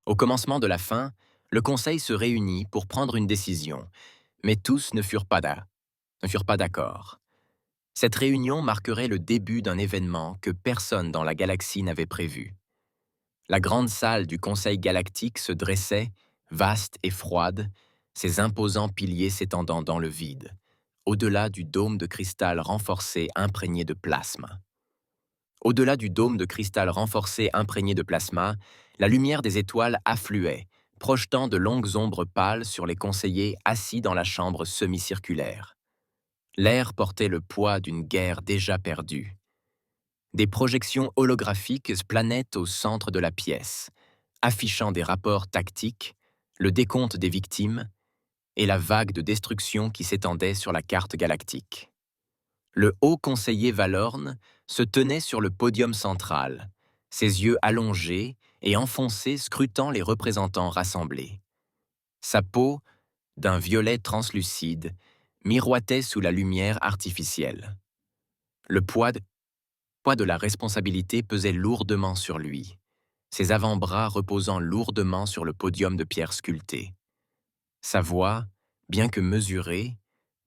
Au commencement de la fin, le Conseil se réunit pour prendre une décision, mais tous ne furent pas d'accord. Cette réunion marquerait le début d'un événement que personne dans la galaxie n'avait prévu. La grande salle du Conseil galactique se dressait, vaste et froide, ses imposants piliers s'étendant dans le vide, au-delà du dôme de cristal renforcé imprégné de plasma. Au-delà du dôme de cristal renforcé imprégné de plasma, la lumière des étoiles affluait, projetant de longues ombres pâles sur les conseillers assis dans la chambre semi-circulaire. L'air portait le poids d'une guerre déjà perdue. Des projections holographiques planaient au centre de la pièce, affichant des rapports tactiques, le décompte des victimes et la vague de destruction qui s'étendait sur la carte galactique. Le haut conseiller Valorn se tenait sur le podium central, ses yeux allongés et enfoncés scrutant les représentants rassemblés. Sa peau, d'un violet translucide, miroitait sous la lumière artificielle. Le poids de la responsabilité pesait lourdement sur lui, ses avant-bras reposant lourdement sur le podium de pierre sculptée. Sa voix, bien que mesurée,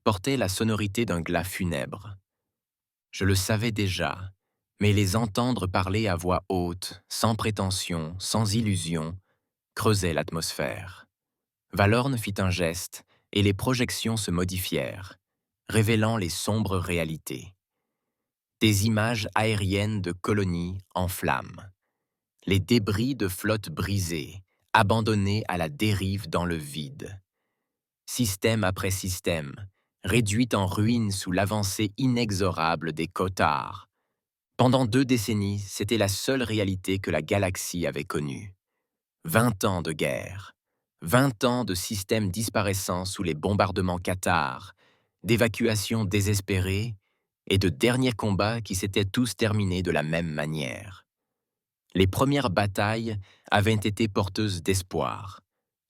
portait la sonorité d'un glas funèbre. Je le savais déjà, mais les entendre parler à voix haute, sans prétention, sans illusion, creusait l'atmosphère. Valorn fit un geste, et les projections se modifièrent, révélant les sombres réalités. Des images aériennes de colonies en flammes, les débris de flottes brisées, abandonnées à la dérive dans le vide. Système après système, réduit en ruines sous l'avancée inexorable des Kotars. Pendant 2 décennies, c'était la seule réalité que la galaxie avait connue. 20 ans de guerre, 20 ans de systèmes disparaissant sous les bombardements cathares, d'évacuations désespérées et de derniers combats qui s'étaient tous terminés de la même manière. Les premières batailles avaient été porteuses d'espoir,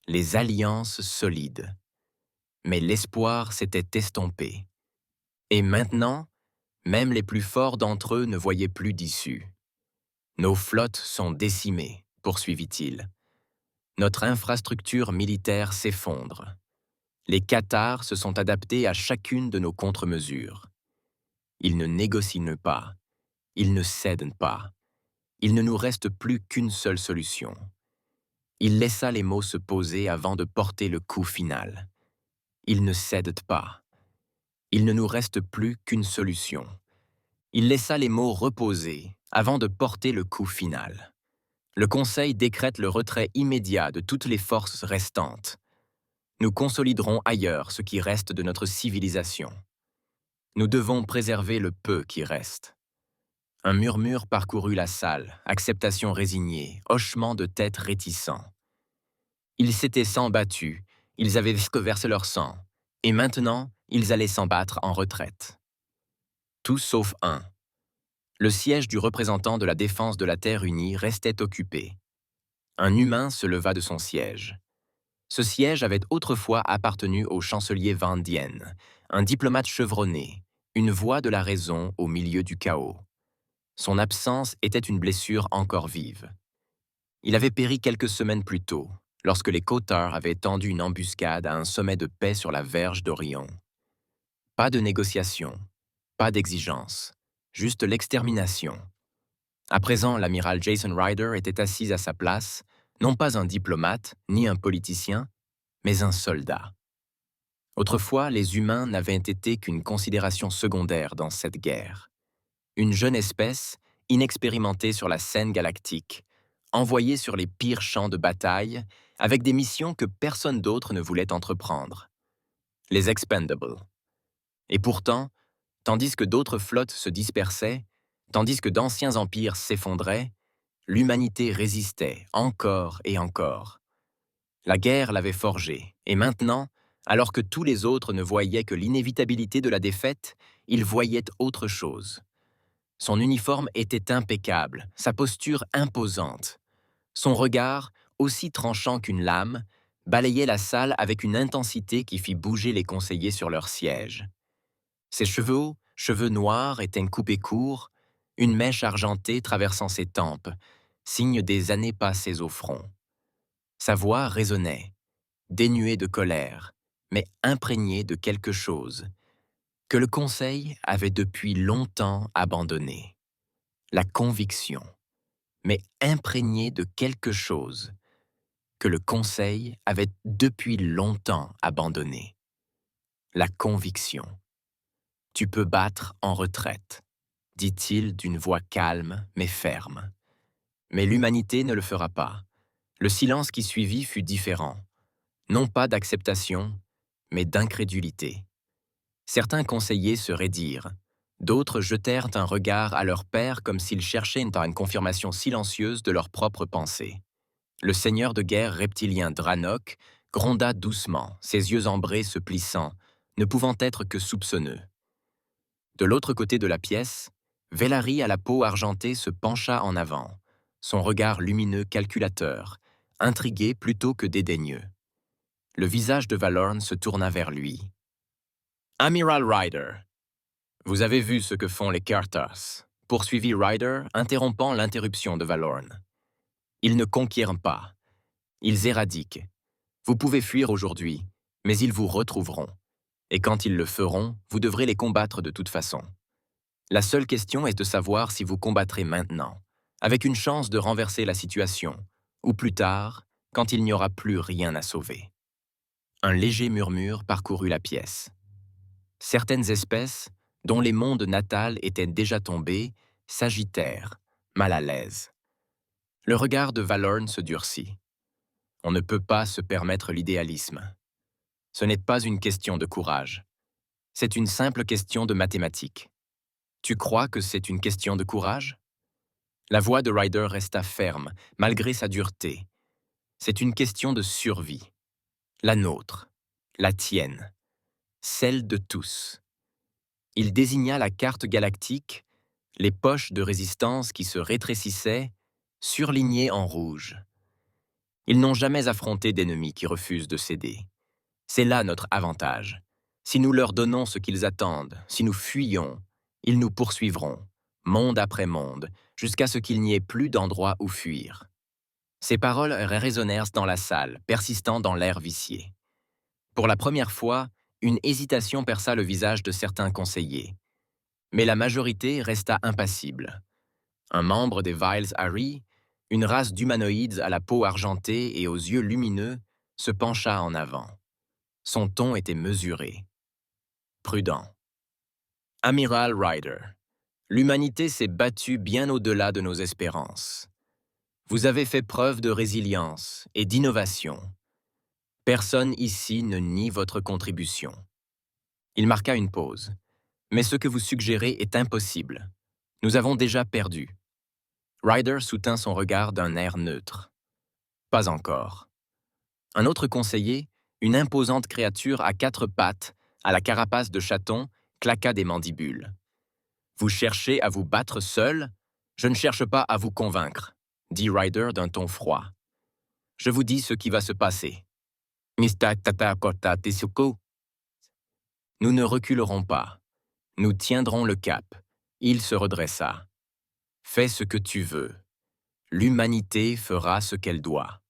les alliances solides. Mais l'espoir s'était estompé. Et maintenant, même les plus forts d'entre eux ne voyaient plus d'issue. Nos flottes sont décimées, poursuivit-il. Notre infrastructure militaire s'effondre. Les Cathares se sont adaptés à chacune de nos contre-mesures. Ils ne négocient pas. Ils ne cèdent pas. Il ne nous reste plus qu'une seule solution. Il laissa les mots se poser avant de porter le coup final. Ils ne cèdent pas. Il ne nous reste plus qu'une solution. Il laissa les mots reposer avant de porter le coup final. Le Conseil décrète le retrait immédiat de toutes les forces restantes. Nous consoliderons ailleurs ce qui reste de notre civilisation. Nous devons préserver le peu qui reste. Un murmure parcourut la salle, acceptation résignée, hochement de tête réticent. Ils s'étaient sans battus, ils avaient versé leur sang, et maintenant, ils allaient s'en battre en retraite. Tout sauf un. Le siège du représentant de la défense de la Terre unie restait occupé. Un humain se leva de son siège. Ce siège avait autrefois appartenu au chancelier Van Dien, un diplomate chevronné, une voix de la raison au milieu du chaos. Son absence était une blessure encore vive. Il avait péri quelques semaines plus tôt, lorsque les Kotars avaient tendu une embuscade à un sommet de paix sur la verge d'Orion. Pas de négociation, pas d'exigence, juste l'extermination. À présent, l'amiral Jason Ryder était assis à sa place, non pas un diplomate, ni un politicien, mais un soldat. Autrefois, les humains n'avaient été qu'une considération secondaire dans cette guerre. Une jeune espèce, inexpérimentée sur la scène galactique, envoyée sur les pires champs de bataille, avec des missions que personne d'autre ne voulait entreprendre. Les Expendables. Et pourtant, tandis que d'autres flottes se dispersaient, tandis que d'anciens empires s'effondraient, l'humanité résistait encore et encore. La guerre l'avait forgé, et maintenant, alors que tous les autres ne voyaient que l'inévitabilité de la défaite, il voyait autre chose. Son uniforme était impeccable, sa posture imposante. Son regard, aussi tranchant qu'une lame, balayait la salle avec une intensité qui fit bouger les conseillers sur leurs sièges. Ses cheveux noirs, étaient coupés courts, une mèche argentée traversant ses tempes, signe des années passées au front. Sa voix résonnait, dénuée de colère, mais imprégnée de quelque chose que le Conseil avait depuis longtemps abandonné. La conviction, mais imprégnée de quelque chose que le Conseil avait depuis longtemps abandonné. La conviction. Tu peux battre en retraite, dit-il d'une voix calme mais ferme. Mais l'humanité ne le fera pas. Le silence qui suivit fut différent. Non pas d'acceptation, mais d'incrédulité. Certains conseillers se raidirent. D'autres jetèrent un regard à leur père comme s'ils cherchaient une confirmation silencieuse de leurs propres pensées. Le seigneur de guerre reptilien Dranok gronda doucement, ses yeux ambrés se plissant, ne pouvant être que soupçonneux. De l'autre côté de la pièce, Vélari à la peau argentée se pencha en avant, son regard lumineux calculateur, intrigué plutôt que dédaigneux. Le visage de Valorn se tourna vers lui. « Amiral Ryder, vous avez vu ce que font les Karthas », poursuivit Ryder, interrompant l'interruption de Valorn. « Ils ne conquièrent pas. Ils éradiquent. Vous pouvez fuir aujourd'hui, mais ils vous retrouveront. Et quand ils le feront, vous devrez les combattre de toute façon. La seule question est de savoir si vous combattrez maintenant, avec une chance de renverser la situation, ou plus tard, quand il n'y aura plus rien à sauver. » Un léger murmure parcourut la pièce. Certaines espèces, dont les mondes natals étaient déjà tombés, s'agitèrent, mal à l'aise. Le regard de Valorn se durcit. On ne peut pas se permettre l'idéalisme. Ce n'est pas une question de courage. C'est une simple question de mathématiques. Tu crois que c'est une question de courage? La voix de Ryder resta ferme, malgré sa dureté. C'est une question de survie. La nôtre, la tienne, celle de tous. Il désigna la carte galactique, les poches de résistance qui se rétrécissaient, surlignées en rouge. Ils n'ont jamais affronté d'ennemis qui refusent de céder. C'est là notre avantage. Si nous leur donnons ce qu'ils attendent, si nous fuyons, ils nous poursuivront, monde après monde, jusqu'à ce qu'il n'y ait plus d'endroit où fuir. Ces paroles résonnèrent dans la salle, persistant dans l'air vicié. Pour la première fois, une hésitation perça le visage de certains conseillers. Mais la majorité resta impassible. Un membre des Viles Harry, une race d'humanoïdes à la peau argentée et aux yeux lumineux, se pencha en avant. Son ton était mesuré, prudent. « Amiral Ryder, l'humanité s'est battue bien au-delà de nos espérances. Vous avez fait preuve de résilience et d'innovation. Personne ici ne nie votre contribution. » Il marqua une pause. « Mais ce que vous suggérez est impossible. Nous avons déjà perdu. » Ryder soutint son regard d'un air neutre. « Pas encore. » Un autre conseiller, une imposante créature à 4 pattes, à la carapace de chaton, claqua des mandibules. « Vous cherchez à vous battre seul? Je ne cherche pas à vous convaincre, » dit Ryder d'un ton froid. « Je vous dis ce qui va se passer. Nous ne reculerons pas. Nous tiendrons le cap. » Il se redressa. « Fais ce que tu veux. L'humanité fera ce qu'elle doit. »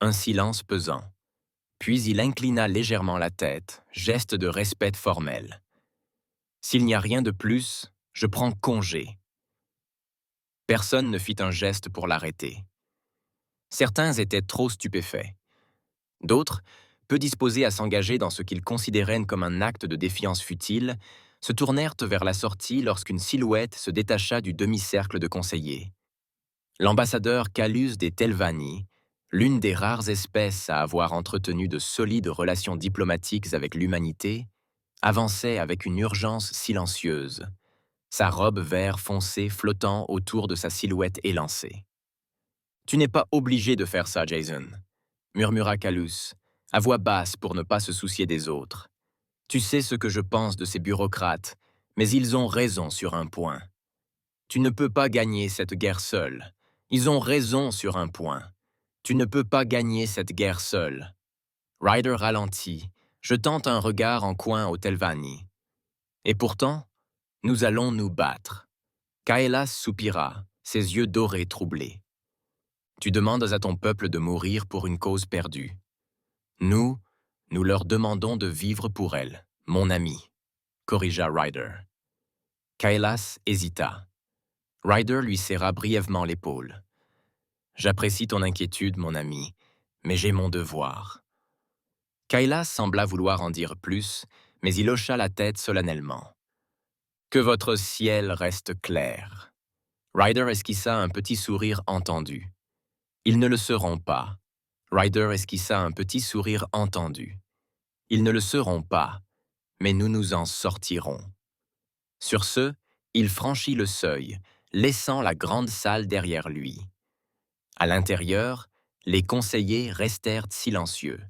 Un silence pesant. Puis il inclina légèrement la tête, geste de respect formel. « S'il n'y a rien de plus, je prends congé. » Personne ne fit un geste pour l'arrêter. Certains étaient trop stupéfaits. D'autres, peu disposés à s'engager dans ce qu'ils considéraient comme un acte de défiance futile, se tournèrent vers la sortie lorsqu'une silhouette se détacha du demi-cercle de conseillers. L'ambassadeur Calus des Telvanni, l'une des rares espèces à avoir entretenu de solides relations diplomatiques avec l'humanité, avançait avec une urgence silencieuse, sa robe vert foncé flottant autour de sa silhouette élancée. « Tu n'es pas obligé de faire ça, Jason, » murmura Calus, à voix basse pour ne pas se soucier des autres. « Tu sais ce que je pense de ces bureaucrates, mais ils ont raison sur un point. Tu ne peux pas gagner cette guerre seul. Ils ont raison sur un point. Tu ne peux pas gagner cette guerre seul. » Ryder ralentit, jetant un regard en coin au Telvanni. « Et pourtant, nous allons nous battre. » Kaelas soupira, ses yeux dorés troublés. « Tu demandes à ton peuple de mourir pour une cause perdue. Nous, nous leur demandons de vivre pour elle, mon ami, corrigea Ryder. Kailas hésita. Ryder lui serra brièvement l'épaule. J'apprécie ton inquiétude, mon ami, mais j'ai mon devoir. Kailas sembla vouloir en dire plus, mais il hocha la tête solennellement. Que votre ciel reste clair. Ryder esquissa un petit sourire entendu. Ils ne le seront pas. Ryder esquissa un petit sourire entendu. Ils ne le seront pas, mais nous nous en sortirons. Sur ce, il franchit le seuil, laissant la grande salle derrière lui. À l'intérieur, les conseillers restèrent silencieux.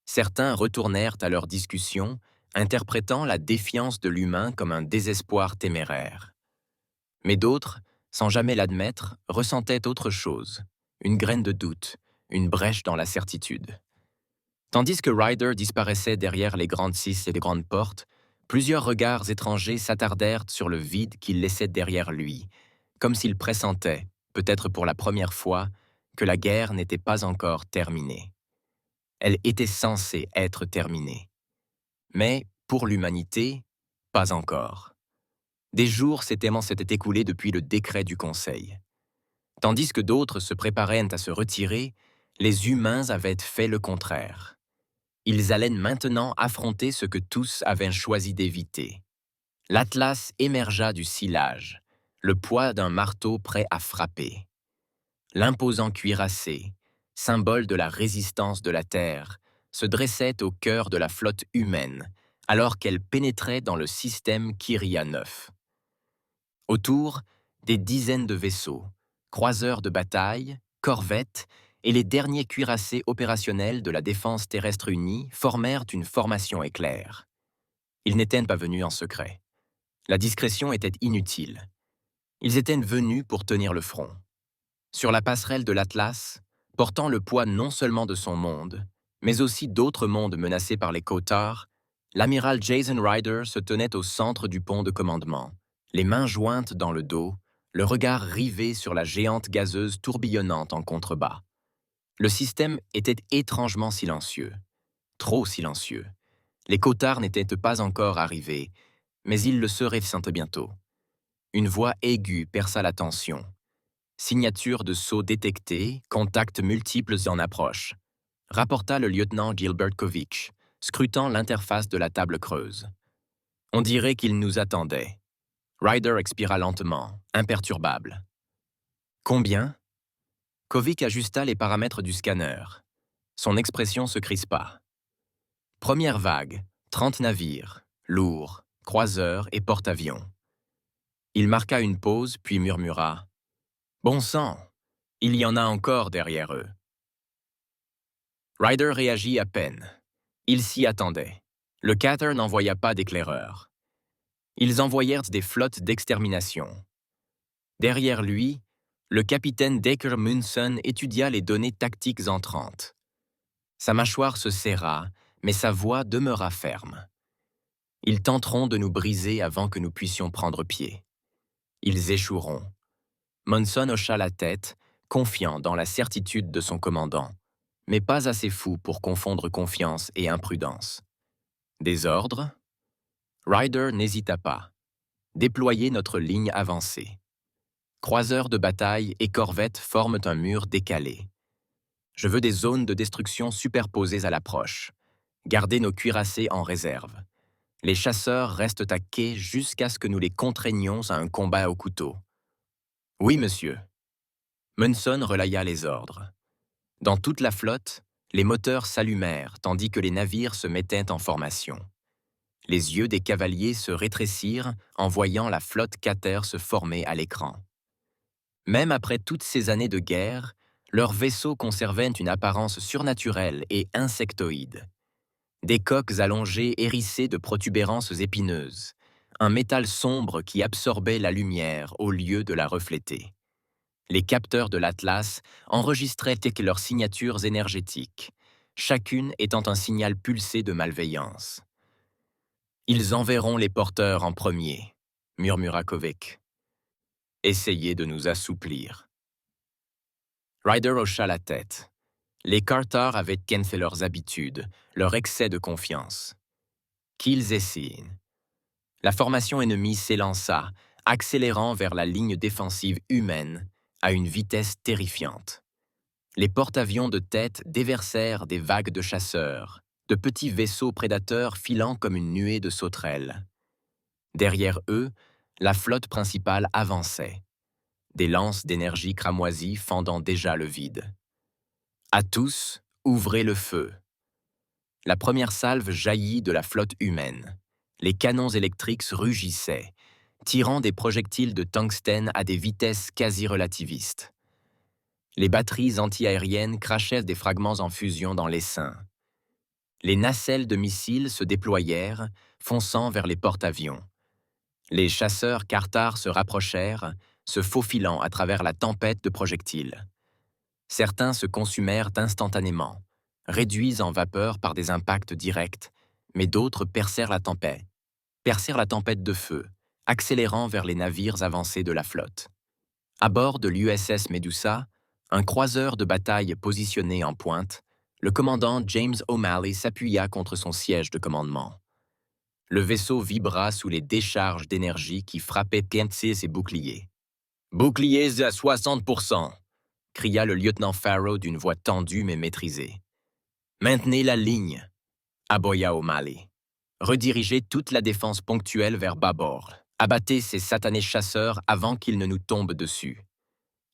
Certains retournèrent à leur discussion, interprétant la défiance de l'humain comme un désespoir téméraire. Mais d'autres, sans jamais l'admettre, ressentaient autre chose, une graine de doute, une brèche dans la certitude. Tandis que Ryder disparaissait derrière les grandes scies et les grandes portes, plusieurs regards étrangers s'attardèrent sur le vide qu'il laissait derrière lui, comme s'il pressentait, peut-être pour la première fois, que la guerre n'était pas encore terminée. Elle était censée être terminée. Mais, pour l'humanité, pas encore. Des jours s'étaient écoulés depuis le décret du Conseil. Tandis que d'autres se préparaient à se retirer, les humains avaient fait le contraire. Ils allaient maintenant affronter ce que tous avaient choisi d'éviter. L'Atlas émergea du sillage, le poids d'un marteau prêt à frapper. L'imposant cuirassé, symbole de la résistance de la Terre, se dressait au cœur de la flotte humaine, alors qu'elle pénétrait dans le système Kyria 9. Autour, des dizaines de vaisseaux, croiseurs de bataille, corvettes et les derniers cuirassés opérationnels de la défense terrestre unie formèrent une formation éclair. Ils n'étaient pas venus en secret. La discrétion était inutile. Ils étaient venus pour tenir le front. Sur la passerelle de l'Atlas, portant le poids non seulement de son monde, mais aussi d'autres mondes menacés par les Cautars, l'amiral Jason Ryder se tenait au centre du pont de commandement, les mains jointes dans le dos, le regard rivé sur la géante gazeuse tourbillonnante en contrebas. Le système était étrangement silencieux, trop silencieux. Les Cautars n'étaient pas encore arrivés, mais ils le seraient bientôt. Une voix aiguë perça la tension. Signature de saut détectée, contacts multiples en approche, rapporta le lieutenant Gilbert Kovic, scrutant l'interface de la table creuse. On dirait qu'il nous attendait. Ryder expira lentement, imperturbable. Combien? Kovic ajusta les paramètres du scanner. Son expression se crispa. Première vague, 30 navires, lourds, croiseurs et porte-avions. Il marqua une pause, puis murmura. Bon sang, il y en a encore derrière eux. Ryder réagit à peine. Il s'y attendait. Le Cater n'envoya pas d'éclaireurs. Ils envoyèrent des flottes d'extermination. Derrière lui, le capitaine Dacre Munson étudia les données tactiques entrantes. Sa mâchoire se serra, mais sa voix demeura ferme. Ils tenteront de nous briser avant que nous puissions prendre pied. Ils échoueront. Munson hocha la tête, confiant dans la certitude de son commandant, mais pas assez fou pour confondre confiance et imprudence. Des ordres? Ryder n'hésita pas. Déployer notre ligne avancée. Croiseurs de bataille et corvettes forment un mur décalé. Je veux des zones de destruction superposées à l'approche. Gardez nos cuirassés en réserve. Les chasseurs restent à quai jusqu'à ce que nous les contraignions à un combat au couteau. Oui, monsieur. Munson relaya les ordres. Dans toute la flotte, les moteurs s'allumèrent tandis que les navires se mettaient en formation. Les yeux des cavaliers se rétrécirent en voyant la flotte Cater se former à l'écran. Même après toutes ces années de guerre, leurs vaisseaux conservaient une apparence surnaturelle et insectoïde. Des coques allongées hérissées de protubérances épineuses, un métal sombre qui absorbait la lumière au lieu de la refléter. Les capteurs de l'Atlas enregistraient leurs signatures énergétiques, chacune étant un signal pulsé de malveillance. « Ils enverront les porteurs en premier », murmura Kovic. « Essayez de nous assouplir. » Ryder hocha la tête. Les Carter avaient fait leurs habitudes, leur excès de confiance. Qu'ils essayent. La formation ennemie s'élança, accélérant vers la ligne défensive humaine à une vitesse terrifiante. Les porte-avions de tête déversèrent des vagues de chasseurs, de petits vaisseaux prédateurs filant comme une nuée de sauterelles. Derrière eux, la flotte principale avançait, des lances d'énergie cramoisies fendant déjà le vide. À tous, ouvrez le feu. La première salve jaillit de la flotte humaine. Les canons électriques rugissaient, tirant des projectiles de tungstène à des vitesses quasi relativistes. Les batteries antiaériennes crachaient des fragments en fusion dans l'essaim. Les nacelles de missiles se déployèrent, fonçant vers les porte-avions. Les chasseurs Cartar se rapprochèrent, se faufilant à travers la tempête de projectiles. Certains se consumèrent instantanément, réduits en vapeur par des impacts directs, mais d'autres percèrent la tempête de feu, accélérant vers les navires avancés de la flotte. À bord de l'USS Medusa, un croiseur de bataille positionné en pointe, le commandant James O'Malley s'appuya contre son siège de commandement. Le vaisseau vibra sous les décharges d'énergie qui frappaient ses boucliers. « Boucliers à 60%, cria le lieutenant Farrow d'une voix tendue mais maîtrisée. « Maintenez la ligne, aboya O'Malley. Redirigez toute la défense ponctuelle vers bâbord. Abattez ces satanés chasseurs avant qu'ils ne nous tombent dessus. »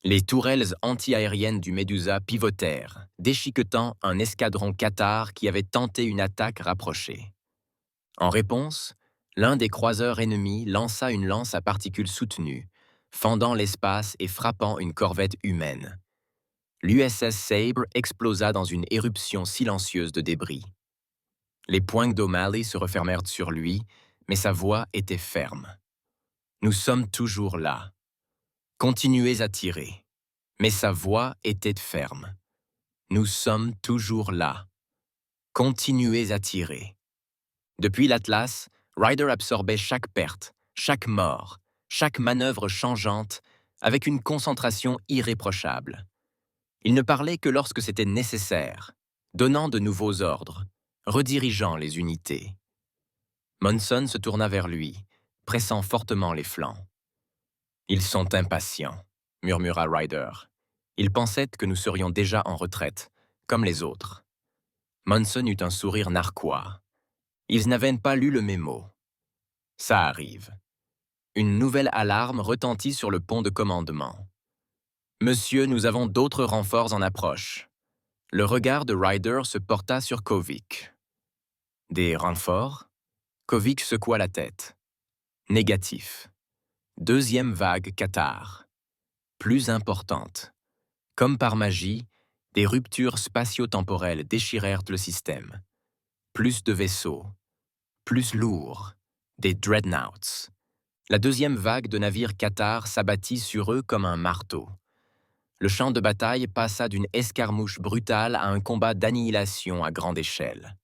Les tourelles anti-aériennes du Medusa pivotèrent, déchiquetant un escadron Qatar qui avait tenté une attaque rapprochée. En réponse, l'un des croiseurs ennemis lança une lance à particules soutenues, fendant l'espace et frappant une corvette humaine. L'USS Sabre explosa dans une éruption silencieuse de débris. Les poings d'O'Malley se refermèrent sur lui, mais sa voix était ferme. « Nous sommes toujours là. Continuez à tirer. » Mais sa voix était ferme. « Nous sommes toujours là. Continuez à tirer. » Depuis l'Atlas, Ryder absorbait chaque perte, chaque mort, chaque manœuvre changeante, avec une concentration irréprochable. Il ne parlait que lorsque c'était nécessaire, donnant de nouveaux ordres, redirigeant les unités. Monson se tourna vers lui, pressant fortement les flancs. « Ils sont impatients, » murmura Ryder. « Ils pensaient que nous serions déjà en retraite, comme les autres. » Monson eut un sourire narquois. Ils n'avaient pas lu le mémo. Ça arrive. Une nouvelle alarme retentit sur le pont de commandement. « Monsieur, nous avons d'autres renforts en approche. » Le regard de Ryder se porta sur Kovic. « Des renforts ?» Kovic secoua la tête. « Négatif. Deuxième vague Qatar. Plus importante. Comme par magie, des ruptures spatio-temporelles déchirèrent le système. Plus de vaisseaux. Plus lourds. Des dreadnoughts. La deuxième vague de navires Qatar s'abattit sur eux comme un marteau. Le champ de bataille passa d'une escarmouche brutale à un combat d'annihilation à grande échelle.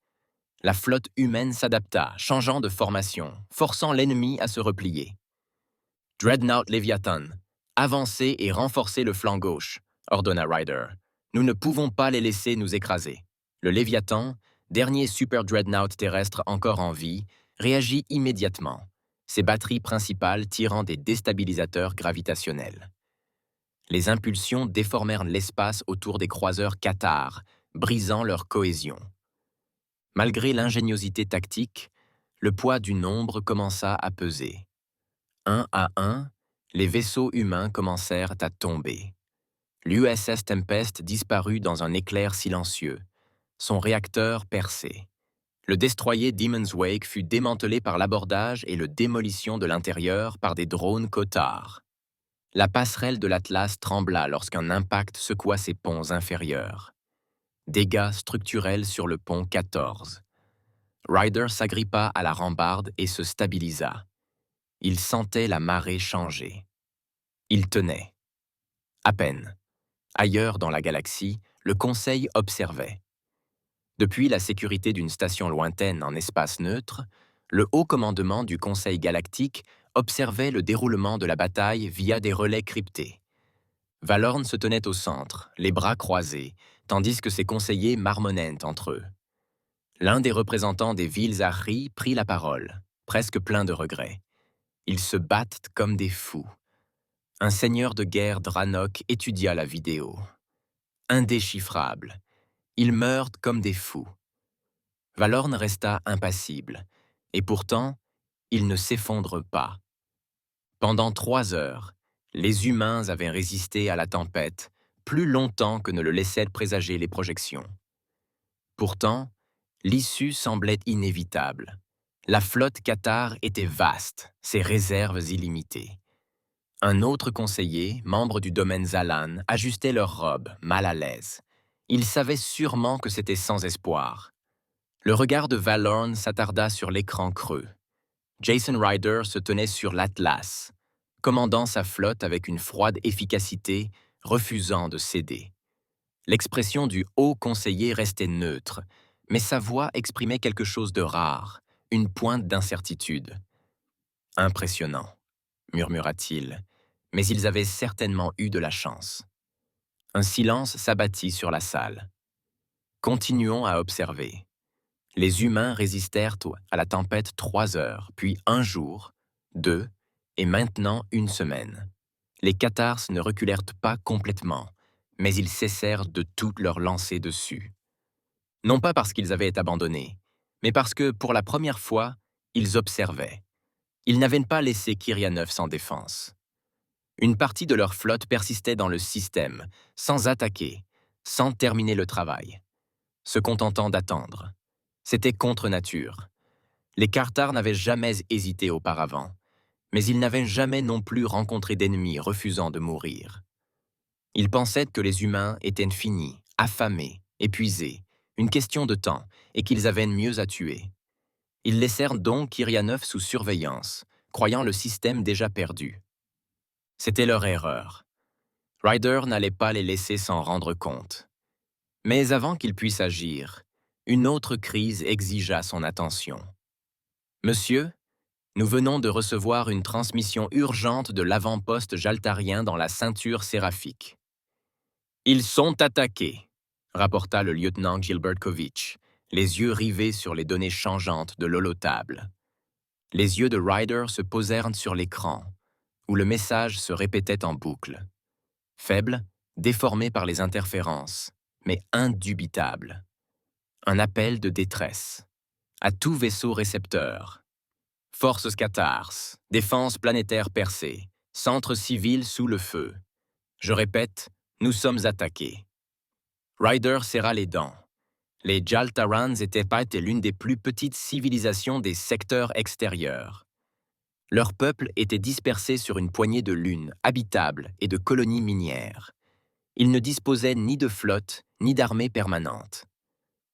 La flotte humaine s'adapta, changeant de formation, forçant l'ennemi à se replier. « Dreadnought Léviathan, avancez et renforcez le flanc gauche », ordonna Ryder. « Nous ne pouvons pas les laisser nous écraser. » Le Léviathan, dernier super dreadnought terrestre encore en vie, réagit immédiatement, ses batteries principales tirant des déstabilisateurs gravitationnels. Les impulsions déformèrent l'espace autour des croiseurs Qatar, brisant leur cohésion. Malgré l'ingéniosité tactique, le poids du nombre commença à peser. Un à un, les vaisseaux humains commencèrent à tomber. L'USS Tempest disparut dans un éclair silencieux, son réacteur percé. Le destroyer Demon's Wake fut démantelé par l'abordage et le démolition de l'intérieur par des drones Qatar. La passerelle de l'Atlas trembla lorsqu'un impact secoua ses ponts inférieurs. Dégâts structurels sur le pont 14. Ryder s'agrippa à la rambarde et se stabilisa. Il sentait la marée changer. Il tenait. À peine. Ailleurs dans la galaxie, le Conseil observait. Depuis la sécurité d'une station lointaine en espace neutre, le haut commandement du Conseil galactique observait le déroulement de la bataille via des relais cryptés. Valorn se tenait au centre, les bras croisés, tandis que ses conseillers marmonnaient entre eux. L'un des représentants des villes Ahri prit la parole, presque plein de regrets. Ils se battent comme des fous. Un seigneur de guerre Dranok étudia la vidéo. Indéchiffrable. Ils meurent comme des fous. Valorn resta impassible, et pourtant, il ne s'effondre pas. Pendant 3 heures, les humains avaient résisté à la tempête plus longtemps que ne le laissaient présager les projections. Pourtant, l'issue semblait inévitable. La flotte Qatar était vaste, ses réserves illimitées. Un autre conseiller, membre du domaine Zalan, ajustait leur robe, mal à l'aise. Il savait sûrement que c'était sans espoir. Le regard de Valorn s'attarda sur l'écran creux. Jason Ryder se tenait sur l'Atlas, commandant sa flotte avec une froide efficacité, refusant de céder. L'expression du haut conseiller restait neutre, mais sa voix exprimait quelque chose de rare, une pointe d'incertitude. « Impressionnant », murmura-t-il, mais ils avaient certainement eu de la chance. Un silence s'abattit sur la salle. Continuons à observer. Les humains résistèrent à la tempête 3 heures, puis 1 jour, 2, et maintenant 1 semaine. Les Cathars ne reculèrent pas complètement, mais ils cessèrent de toutes leur lancer dessus. Non pas parce qu'ils avaient été abandonnés, mais parce que, pour la première fois, ils observaient. Ils n'avaient pas laissé Kirianeuf sans défense. Une partie de leur flotte persistait dans le système, sans attaquer, sans terminer le travail, se contentant d'attendre. C'était contre nature. Les Cathars n'avaient jamais hésité auparavant, mais ils n'avaient jamais non plus rencontré d'ennemis refusant de mourir. Ils pensaient que les humains étaient finis, affamés, épuisés, une question de temps, et qu'ils avaient mieux à tuer. Ils laissèrent donc Kirianeuf sous surveillance, croyant le système déjà perdu. C'était leur erreur. Ryder n'allait pas les laisser s'en rendre compte. Mais avant qu'il puisse agir, une autre crise exigea son attention. « Monsieur, nous venons de recevoir une transmission urgente de l'avant-poste jaltarien dans la ceinture séraphique. »« Ils sont attaqués », rapporta le lieutenant Gilbert Kovitch, les yeux rivés sur les données changeantes de l'holotable. Les yeux de Ryder se posèrent sur l'écran, où le message se répétait en boucle. Faible, déformé par les interférences, mais indubitable. Un appel de détresse. À tout vaisseau récepteur. Forces Cathars, défense planétaire percée, centre civil sous le feu. Je répète, nous sommes attaqués. Ryder serra les dents. Les Jaltarans étaient l'une des plus petites civilisations des secteurs extérieurs. Leur peuple était dispersé sur une poignée de lunes habitables et de colonies minières. Ils ne disposaient ni de flotte, ni d'armée permanente.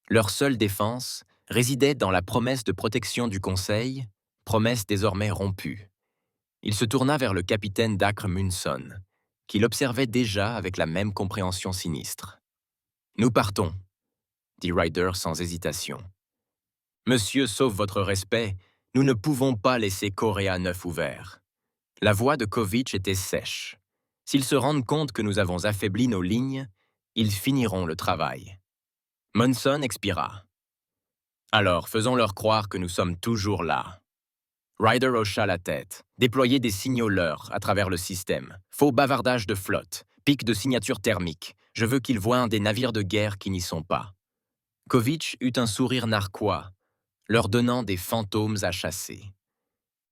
Leur seule défense résidait dans la promesse de protection du Conseil, promesse désormais rompue. Il se tourna vers le capitaine Dacre Munson, qui l'observait déjà avec la même compréhension sinistre. « Nous partons », dit Ryder sans hésitation. « Monsieur, sauf votre respect, nous ne pouvons pas laisser Coréa 9 ouvert. » La voix de Kovitch était sèche. S'ils se rendent compte que nous avons affaibli nos lignes, ils finiront le travail. Munson expira. « Alors, faisons-leur croire que nous sommes toujours là. » Ryder hocha la tête, déployait des signaux leurres à travers le système. Faux bavardage de flotte, pic de signature thermique. Je veux qu'ils voient des navires de guerre qui n'y sont pas. Kovitch eut un sourire narquois, leur donnant des fantômes à chasser.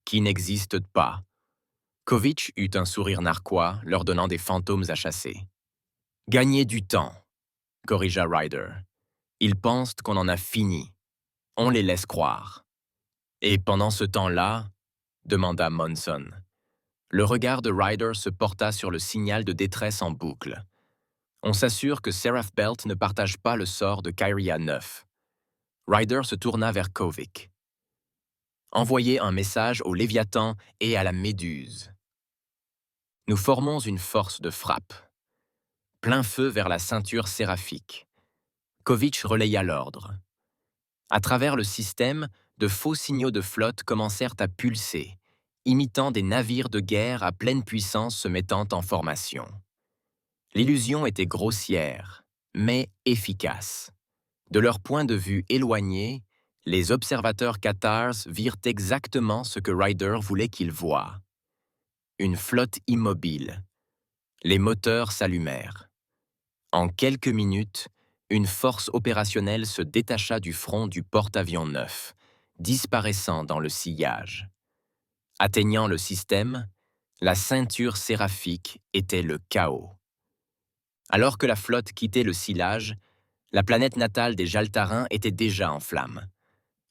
Qui n'existent pas. Kovitch eut un sourire narquois, leur donnant des fantômes à chasser. Gagner du temps, corrigea Ryder. Ils pensent qu'on en a fini. On les laisse croire. Et pendant ce temps-là, demanda Munson. Le regard de Ryder se porta sur le signal de détresse en boucle. On s'assure que Seraph Belt ne partage pas le sort de Kyria 9. Ryder se tourna vers Kovik. Envoyez un message au Léviathan et à la Méduse. Nous formons une force de frappe. Plein feu vers la ceinture séraphique. Kovitch relaya l'ordre. À travers le système, de faux signaux de flotte commencèrent à pulser, imitant des navires de guerre à pleine puissance se mettant en formation. L'illusion était grossière, mais efficace. De leur point de vue éloigné, les observateurs cathars virent exactement ce que Ryder voulait qu'ils voient. Une flotte immobile. Les moteurs s'allumèrent. En quelques minutes, une force opérationnelle se détacha du front du porte-avions neuf, disparaissant dans le sillage. Atteignant le système, la ceinture séraphique était le chaos. Alors que la flotte quittait le sillage, la planète natale des Jaltarins était déjà en flammes.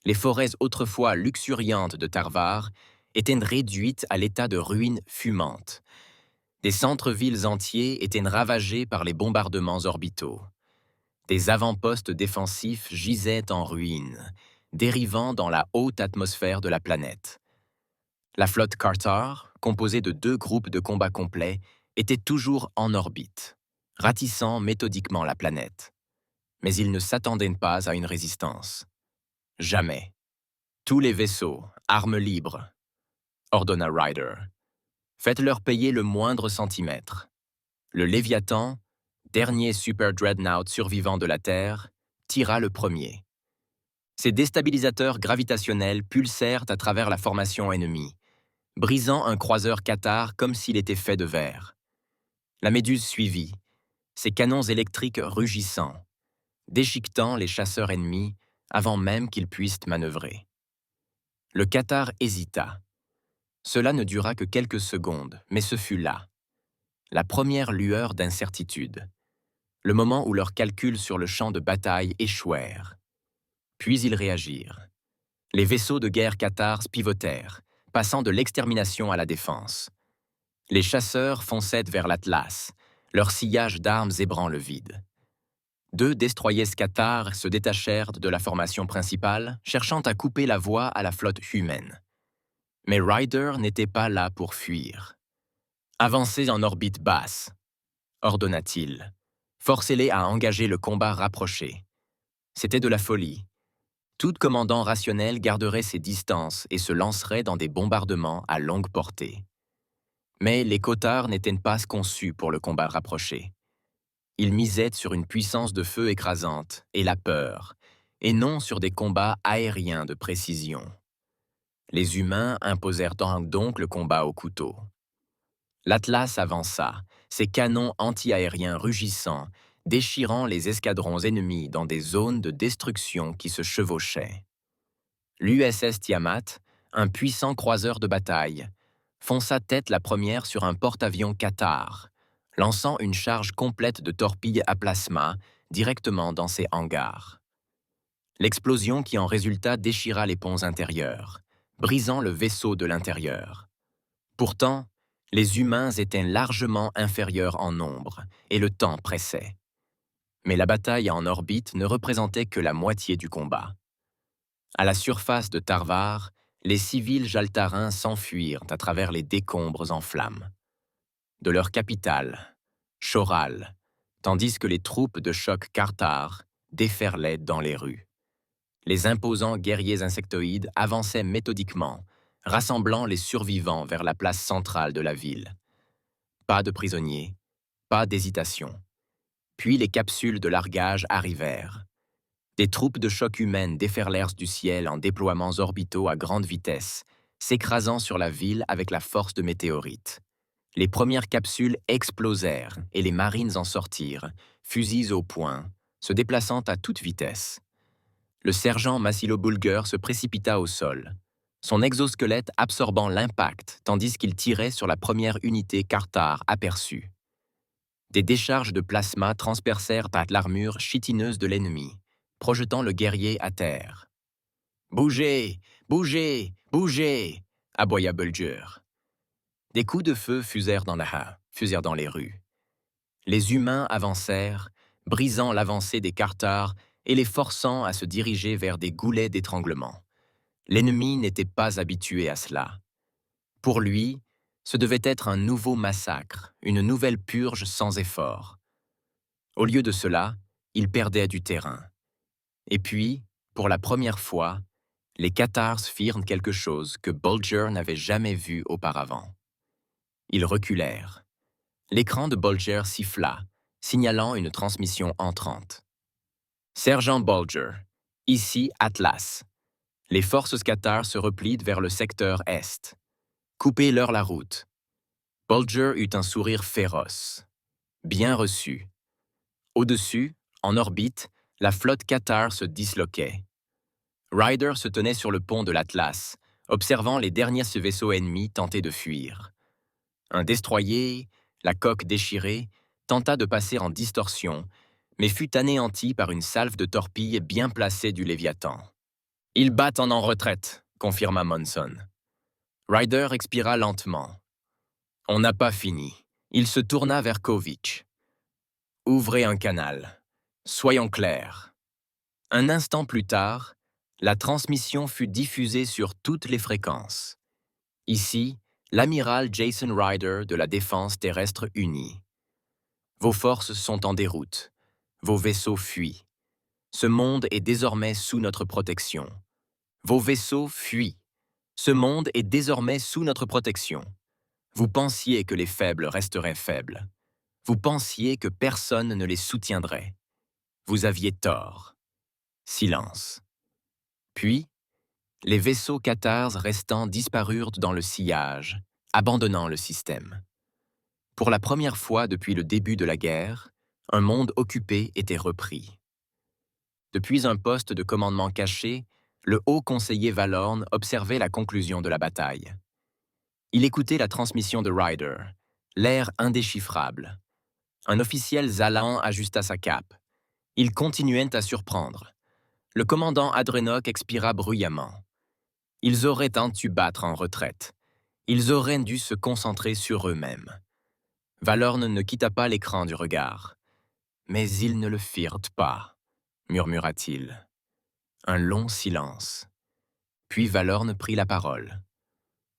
Les forêts autrefois luxuriantes de Tarvar étaient réduites à l'état de ruines fumantes. Des centres-villes entiers étaient ravagés par les bombardements orbitaux. Des avant-postes défensifs gisaient en ruines, dérivant dans la haute atmosphère de la planète. La flotte Cartar, composée de 2 groupes de combat complets, était toujours en orbite, ratissant méthodiquement la planète. Mais ils ne s'attendaient pas à une résistance. Jamais. Tous les vaisseaux, armes libres, ordonna Ryder. Faites-leur payer le moindre centimètre. Le Léviathan, dernier super dreadnought survivant de la Terre, tira le premier. Ces déstabilisateurs gravitationnels pulsèrent à travers la formation ennemie, brisant un croiseur cathar comme s'il était fait de verre. La Méduse suivit, ses canons électriques rugissant, déchiquetant les chasseurs ennemis avant même qu'ils puissent manœuvrer. Le cathar hésita. Cela ne dura que quelques secondes, mais ce fut là. La première lueur d'incertitude. Le moment où leurs calculs sur le champ de bataille échouèrent. Puis ils réagirent. Les vaisseaux de guerre cathars pivotèrent, passant de l'extermination à la défense. Les chasseurs fonçaient vers l'Atlas, leur sillage d'armes ébrant le vide. 2 destroyers cathars se détachèrent de la formation principale, cherchant à couper la voie à la flotte humaine. Mais Ryder n'était pas là pour fuir. « Avancez en orbite basse », ordonna-t-il. « Forcez-les à engager le combat rapproché. » C'était de la folie. Tout commandant rationnel garderait ses distances et se lancerait dans des bombardements à longue portée. Mais les Cautars n'étaient pas conçus pour le combat rapproché. Ils misaient sur une puissance de feu écrasante et la peur, et non sur des combats aériens de précision. Les humains imposèrent donc le combat au couteau. L'Atlas avança, ses canons anti-aériens rugissant, déchirant les escadrons ennemis dans des zones de destruction qui se chevauchaient. L'USS Tiamat, un puissant croiseur de bataille, fonça tête la première sur un porte-avions cathar, lançant une charge complète de torpilles à plasma directement dans ses hangars. L'explosion qui en résulta déchira les ponts intérieurs, brisant le vaisseau de l'intérieur. Pourtant, les humains étaient largement inférieurs en nombre, et le temps pressait. Mais la bataille en orbite ne représentait que la moitié du combat. À la surface de Tarvar, les civils jaltarins s'enfuirent à travers les décombres en flammes. De leur capitale, Choral, tandis que les troupes de choc Cartar déferlaient dans les rues. Les imposants guerriers insectoïdes avançaient méthodiquement, rassemblant les survivants vers la place centrale de la ville. Pas de prisonniers, pas d'hésitation. Puis les capsules de largage arrivèrent. Des troupes de choc humaines déferlèrent du ciel en déploiements orbitaux à grande vitesse, s'écrasant sur la ville avec la force de météorites. Les premières capsules explosèrent et les marines en sortirent, fusils au poing, se déplaçant à toute vitesse. Le sergent Massilo Bulger se précipita au sol, son exosquelette absorbant l'impact tandis qu'il tirait sur la première unité Cartar aperçue. Des décharges de plasma transpercèrent l'armure chitineuse de l'ennemi, projetant le guerrier à terre. « Bougez! Bougez! Bougez !» aboya Bulger. Des coups de feu fusèrent dans les rues. Les humains avancèrent, brisant l'avancée des Cartars et les forçant à se diriger vers des goulets d'étranglement. L'ennemi n'était pas habitué à cela. Pour lui, ce devait être un nouveau massacre, une nouvelle purge sans effort. Au lieu de cela, il perdait du terrain. Et puis, pour la première fois, les Cathars firent quelque chose que Bulger n'avait jamais vu auparavant. Ils reculèrent. L'écran de Bulger siffla, signalant une transmission entrante. Sergent Bulger, ici Atlas. Les forces Scatar se replient vers le secteur Est. Coupez-leur la route. Bulger eut un sourire féroce. Bien reçu. Au-dessus, en orbite, la flotte Qatar se disloquait. Ryder se tenait sur le pont de l'Atlas, observant les derniers vaisseaux ennemis tenter de fuir. Un destroyer, la coque déchirée, tenta de passer en distorsion, mais fut anéanti par une salve de torpilles bien placée du Léviathan. « Ils battent en retraite », confirma Monson. Ryder expira lentement. « On n'a pas fini. » Il se tourna vers Kovic. « Ouvrez un canal. Soyons clairs. » Un instant plus tard, la transmission fut diffusée sur toutes les fréquences. Ici, l'amiral Jason Ryder de la Défense terrestre unie. Vos forces sont en déroute. Vos vaisseaux fuient. Ce monde est désormais sous notre protection. Vos vaisseaux fuient. Ce monde est désormais sous notre protection. Vous pensiez que les faibles resteraient faibles. Vous pensiez que personne ne les soutiendrait. Vous aviez tort. Silence. Puis, les vaisseaux cathares restants disparurent dans le sillage, abandonnant le système. Pour la première fois depuis le début de la guerre, un monde occupé était repris. Depuis un poste de commandement caché, le haut conseiller Valorn observait la conclusion de la bataille. Il écoutait la transmission de Ryder, l'air indéchiffrable. Un officiel Zalan ajusta sa cape. Ils continuaient à surprendre. Le commandant Adrenok expira bruyamment. Ils auraient tant dû battre en retraite. Ils auraient dû se concentrer sur eux-mêmes. Valorn ne quitta pas l'écran du regard. Mais ils ne le firent pas, murmura-t-il. Un long silence. Puis Valorn prit la parole.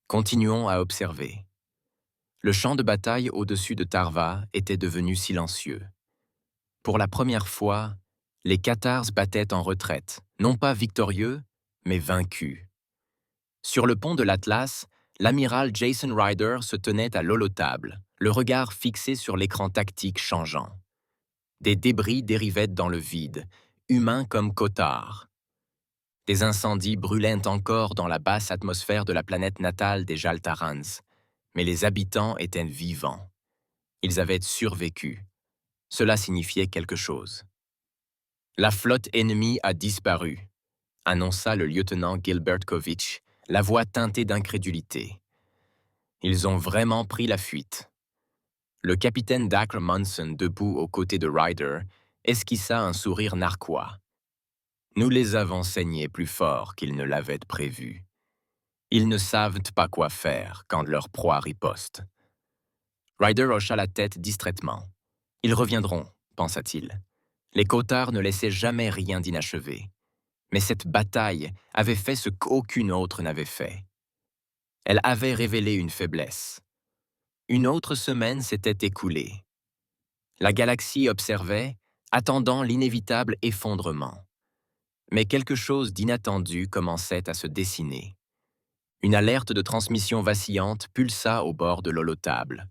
Continuons à observer. Le champ de bataille au-dessus de Tarva était devenu silencieux. Pour la première fois, les Cathares battaient en retraite, non pas victorieux, mais vaincus. Sur le pont de l'Atlas, l'amiral Jason Ryder se tenait à l'holotable, le regard fixé sur l'écran tactique changeant. Des débris dérivaient dans le vide, humains comme cotards. Des incendies brûlaient encore dans la basse atmosphère de la planète natale des Jaltarans, mais les habitants étaient vivants. Ils avaient survécu. Cela signifiait quelque chose. La flotte ennemie a disparu, annonça le lieutenant Gilbert Kovic, la voix teintée d'incrédulité. Ils ont vraiment pris la fuite. Le capitaine Dacre Monson, debout aux côtés de Ryder, esquissa un sourire narquois. Nous les avons saignés plus fort qu'ils ne l'avaient prévu. Ils ne savent pas quoi faire quand leur proie riposte. Ryder hocha la tête distraitement. Ils reviendront, pensa-t-il. Les Cotards ne laissaient jamais rien d'inachevé. Mais cette bataille avait fait ce qu'aucune autre n'avait fait. Elle avait révélé une faiblesse. Une autre semaine s'était écoulée. La galaxie observait, attendant l'inévitable effondrement. Mais quelque chose d'inattendu commençait à se dessiner. Une alerte de transmission vacillante pulsa au bord de l'holotable.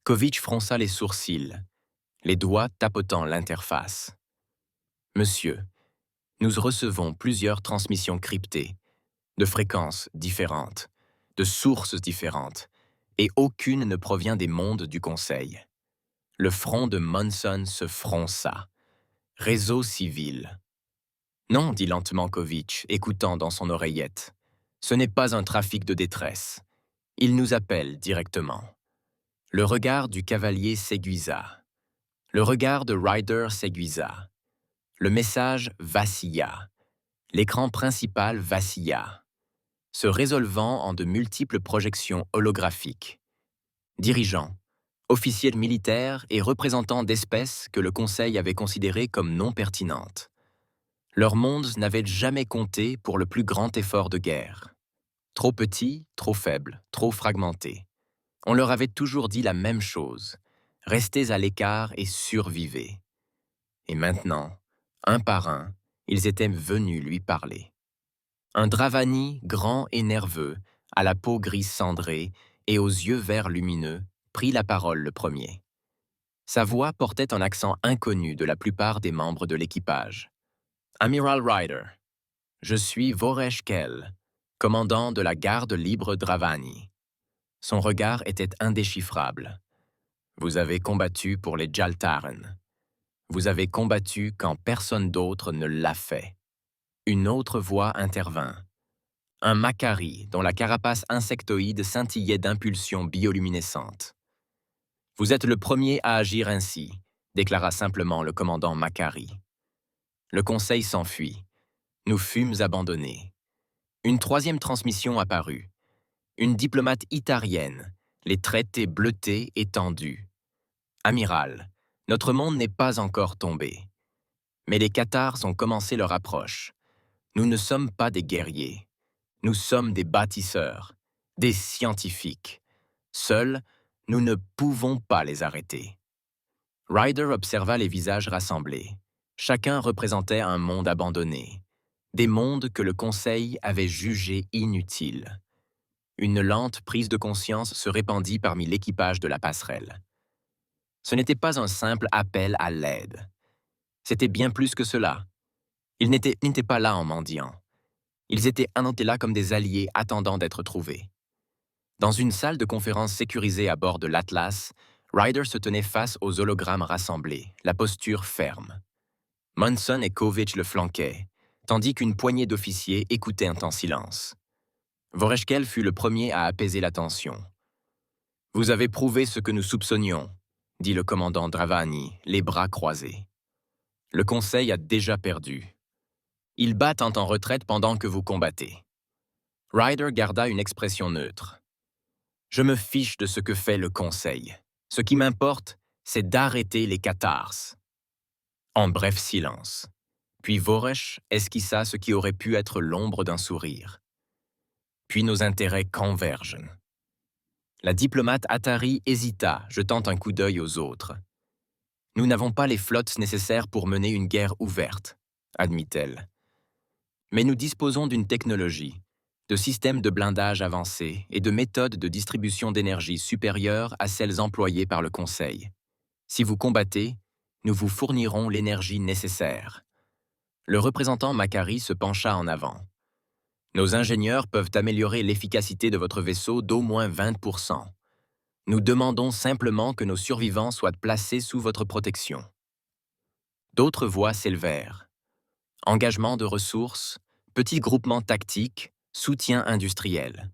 Kovic fronça les sourcils, les doigts tapotant l'interface. « Monsieur, nous recevons plusieurs transmissions cryptées, de fréquences différentes, de sources différentes, et aucune ne provient des mondes du Conseil. » Le front de Monson se fronça. « Réseau civil. » « Non, dit lentement Kovic, écoutant dans son oreillette. Ce n'est pas un trafic de détresse. Il nous appelle directement. » Le regard du cavalier s'aiguisa. Le regard de Ryder s'aiguisa. Le message vacilla. L'écran principal vacilla, se résolvant en de multiples projections holographiques. Dirigeants, officiers militaires et représentants d'espèces que le Conseil avait considérées comme non pertinentes. Leur monde n'avait jamais compté pour le plus grand effort de guerre. Trop petit, trop faible, trop fragmenté. On leur avait toujours dit la même chose. Restez à l'écart et survivez. Et maintenant, un par un, ils étaient venus lui parler. Un Dravani grand et nerveux, à la peau grise cendrée et aux yeux verts lumineux, prit la parole le premier. Sa voix portait un accent inconnu de la plupart des membres de l'équipage. Amiral Ryder, je suis Voresh Kell, commandant de la garde libre Dravani. Son regard était indéchiffrable. Vous avez combattu pour les Jaltaren. Vous avez combattu quand personne d'autre ne l'a fait. Une autre voix intervint. Un Makari dont la carapace insectoïde scintillait d'impulsions bioluminescentes. Vous êtes le premier à agir ainsi, déclara simplement le commandant Makari. Le conseil s'enfuit. Nous fûmes abandonnés. Une troisième transmission apparut. Une diplomate itarienne, les traités bleutés et tendus. Amiral, notre monde n'est pas encore tombé. Mais les Cathares ont commencé leur approche. Nous ne sommes pas des guerriers. Nous sommes des bâtisseurs, des scientifiques. Seuls, nous ne pouvons pas les arrêter. Ryder observa les visages rassemblés. Chacun représentait un monde abandonné. Des mondes que le Conseil avait jugés inutiles. Une lente prise de conscience se répandit parmi l'équipage de la passerelle. Ce n'était pas un simple appel à l'aide. C'était bien plus que cela. Ils n'étaient pas là en mendiant. Ils étaient annotés là comme des alliés attendant d'être trouvés. Dans une salle de conférence sécurisée à bord de l'Atlas, Ryder se tenait face aux hologrammes rassemblés, la posture ferme. Munson et Kovich le flanquaient, tandis qu'une poignée d'officiers écoutait en silence. Voreshkel fut le premier à apaiser la tension. « Vous avez prouvé ce que nous soupçonnions », dit le commandant Dravani, les bras croisés. « Le Conseil a déjà perdu. Ils battent en retraite pendant que vous combattez. » Ryder garda une expression neutre. « Je me fiche de ce que fait le Conseil. Ce qui m'importe, c'est d'arrêter les Cathars. » En bref silence. Puis Voresh esquissa ce qui aurait pu être l'ombre d'un sourire. Puis nos intérêts convergent. La diplomate Atari hésita, jetant un coup d'œil aux autres. « Nous n'avons pas les flottes nécessaires pour mener une guerre ouverte, » admit-elle. « Mais nous disposons d'une technologie, de systèmes de blindage avancés et de méthodes de distribution d'énergie supérieures à celles employées par le Conseil. Si vous combattez, nous vous fournirons l'énergie nécessaire. » Le représentant Makari se pencha en avant. « Nos ingénieurs peuvent améliorer l'efficacité de votre vaisseau d'au moins 20%. Nous demandons simplement que nos survivants soient placés sous votre protection. » D'autres voix s'élevèrent. Engagement de ressources, petits groupements tactiques, soutien industriel.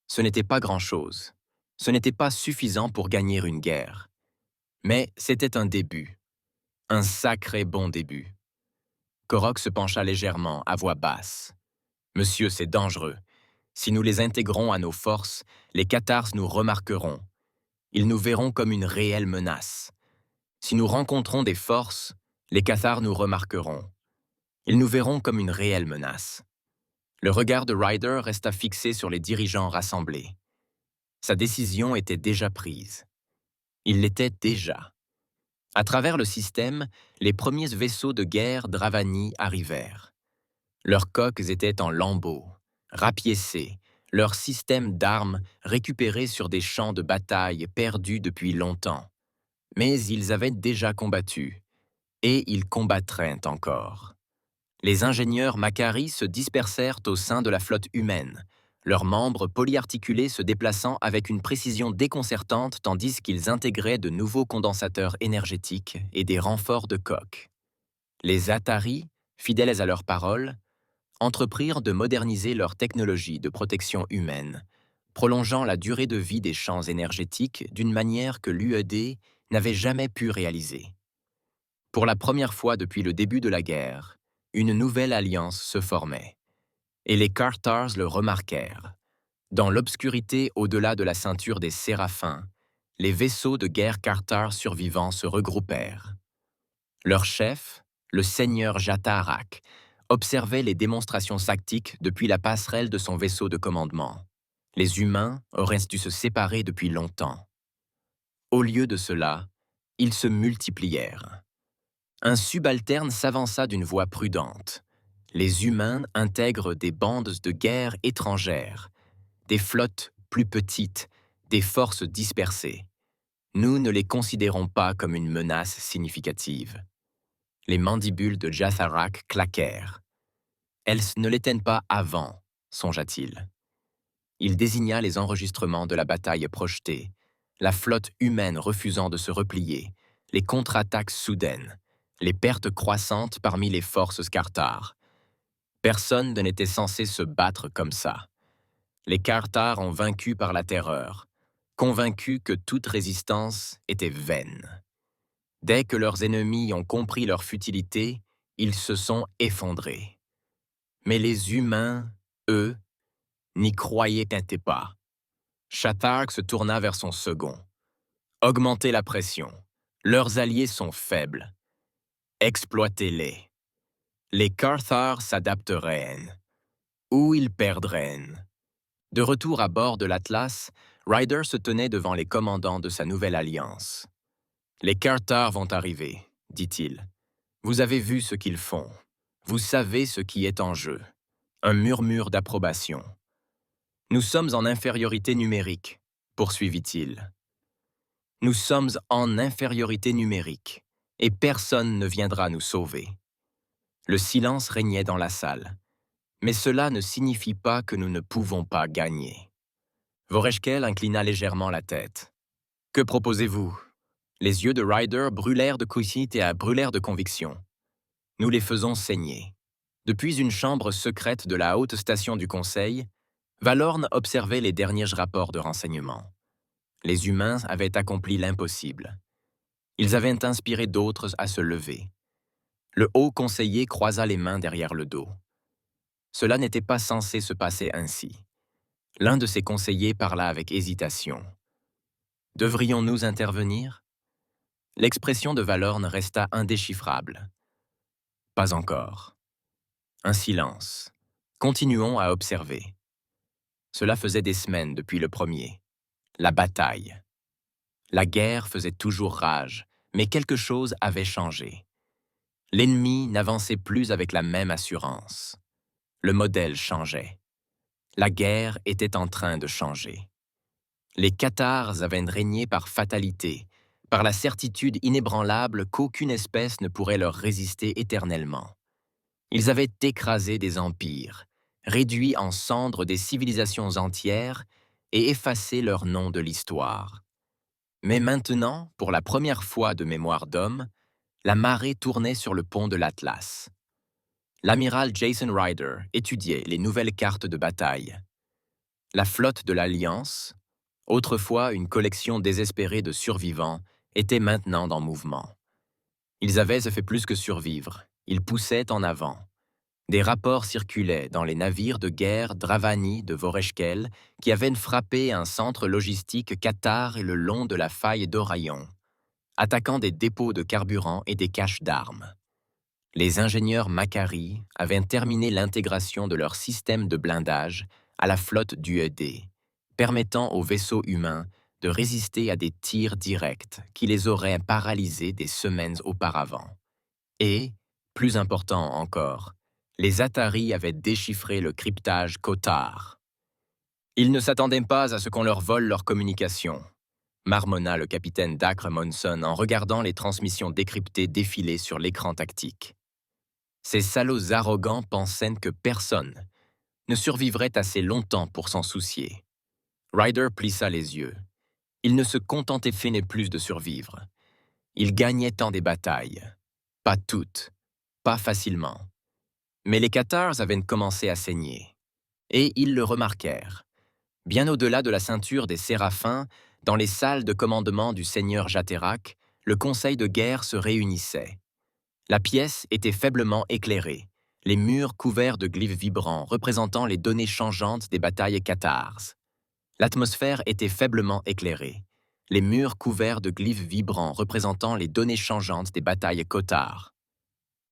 Ce n'était pas grand-chose. Ce n'était pas suffisant pour gagner une guerre. Mais c'était un début. Un sacré bon début. Korok se pencha légèrement, à voix basse. « Monsieur, c'est dangereux. Si nous les intégrons à nos forces, les Cathars nous remarqueront. Ils nous verront comme une réelle menace. Si nous rencontrons des forces, les Cathars nous remarqueront. Ils nous verront comme une réelle menace. » Le regard de Ryder resta fixé sur les dirigeants rassemblés. Sa décision était déjà prise. Il l'était déjà. À travers le système, les premiers vaisseaux de guerre Dravani arrivèrent. Leurs coques étaient en lambeaux, rapiécés, leurs systèmes d'armes récupérés sur des champs de bataille perdus depuis longtemps. Mais ils avaient déjà combattu, et ils combattraient encore. Les ingénieurs Makari se dispersèrent au sein de la flotte humaine, leurs membres polyarticulés se déplaçant avec une précision déconcertante tandis qu'ils intégraient de nouveaux condensateurs énergétiques et des renforts de coques. Les Atari, fidèles à leurs paroles, entreprirent de moderniser leur technologie de protection humaine, prolongeant la durée de vie des champs énergétiques d'une manière que l'UED n'avait jamais pu réaliser. Pour la première fois depuis le début de la guerre, une nouvelle alliance se formait. Et les Cathars le remarquèrent. Dans l'obscurité au-delà de la ceinture des Séraphins, les vaisseaux de guerre Cathars survivants se regroupèrent. Leur chef, le seigneur Jatarak, observait les démonstrations tactiques depuis la passerelle de son vaisseau de commandement. Les humains auraient dû se séparer depuis longtemps. Au lieu de cela, ils se multiplièrent. Un subalterne s'avança d'une voix prudente. Les humains intègrent des bandes de guerre étrangères, des flottes plus petites, des forces dispersées. Nous ne les considérons pas comme une menace significative. Les mandibules de Jatharak claquèrent. Elles ne l'éteignent pas avant, songea-t-il. Il désigna les enregistrements de la bataille projetée, la flotte humaine refusant de se replier, les contre-attaques soudaines, les pertes croissantes parmi les forces scartares. Personne ne n'était censé se battre comme ça. Les Carthars ont vaincu par la terreur, convaincus que toute résistance était vaine. Dès que leurs ennemis ont compris leur futilité, ils se sont effondrés. Mais les humains, eux, n'y croyaient pas. Shattark se tourna vers son second. Augmentez la pression. Leurs alliés sont faibles. Exploitez-les. Les Carthars s'adapteraient, ou ils perdraient. De retour à bord de l'Atlas, Ryder se tenait devant les commandants de sa nouvelle alliance. « Les Carthars vont arriver, dit-il. Vous avez vu ce qu'ils font. Vous savez ce qui est en jeu. » Un murmure d'approbation. « Nous sommes en infériorité numérique, poursuivit-il. Nous sommes en infériorité numérique, et personne ne viendra nous sauver. » Le silence régnait dans la salle. Mais cela ne signifie pas que nous ne pouvons pas gagner. Voreshkel inclina légèrement la tête. « Que proposez-vous » Les yeux de Ryder brûlèrent de curiosité et brûlèrent de conviction. « Nous les faisons saigner. » Depuis une chambre secrète de la haute station du Conseil, Valorn observait les derniers rapports de renseignement. Les humains avaient accompli l'impossible. Ils avaient inspiré d'autres à se lever. Le haut conseiller croisa les mains derrière le dos. Cela n'était pas censé se passer ainsi. L'un de ses conseillers parla avec hésitation. « Devrions-nous intervenir » L'expression de Valorn resta indéchiffrable. « Pas encore. » Un silence. Continuons à observer. Cela faisait des semaines depuis le premier. La bataille. La guerre faisait toujours rage, mais quelque chose avait changé. L'ennemi n'avançait plus avec la même assurance. Le modèle changeait. La guerre était en train de changer. Les Cathars avaient régné par fatalité, par la certitude inébranlable qu'aucune espèce ne pourrait leur résister éternellement. Ils avaient écrasé des empires, réduit en cendres des civilisations entières et effacé leur nom de l'histoire. Mais maintenant, pour la première fois de mémoire d'homme, la marée tournait sur le pont de l'Atlas. L'amiral Jason Ryder étudiait les nouvelles cartes de bataille. La flotte de l'Alliance, autrefois une collection désespérée de survivants, était maintenant en mouvement. Ils avaient fait plus que survivre, ils poussaient en avant. Des rapports circulaient dans les navires de guerre Dravani de Voreshkel qui avaient frappé un centre logistique cathare le long de la faille d'Orion, attaquant des dépôts de carburant et des caches d'armes. Les ingénieurs Macquarie avaient terminé l'intégration de leur système de blindage à la flotte du ED, permettant aux vaisseaux humains de résister à des tirs directs qui les auraient paralysés des semaines auparavant. Et, plus important encore, les Atari avaient déchiffré le cryptage Kotar. Ils ne s'attendaient pas à ce qu'on leur vole leur communication, marmonna le capitaine Dacre Monson en regardant les transmissions décryptées défiler sur l'écran tactique. Ces salauds arrogants pensaient que personne ne survivrait assez longtemps pour s'en soucier. Ryder plissa les yeux. Il ne se contentait plus de survivre. Il gagnait tant des batailles. Pas toutes, pas facilement. Mais les Cathars avaient commencé à saigner. Et ils le remarquèrent. Bien au-delà de la ceinture des Séraphins, dans les salles de commandement du seigneur Jathérak, le conseil de guerre se réunissait. La pièce était faiblement éclairée, les murs couverts de glyphes vibrants représentant les données changeantes des batailles cathars. L'atmosphère était faiblement éclairée, les murs couverts de glyphes vibrants représentant les données changeantes des batailles Kotar.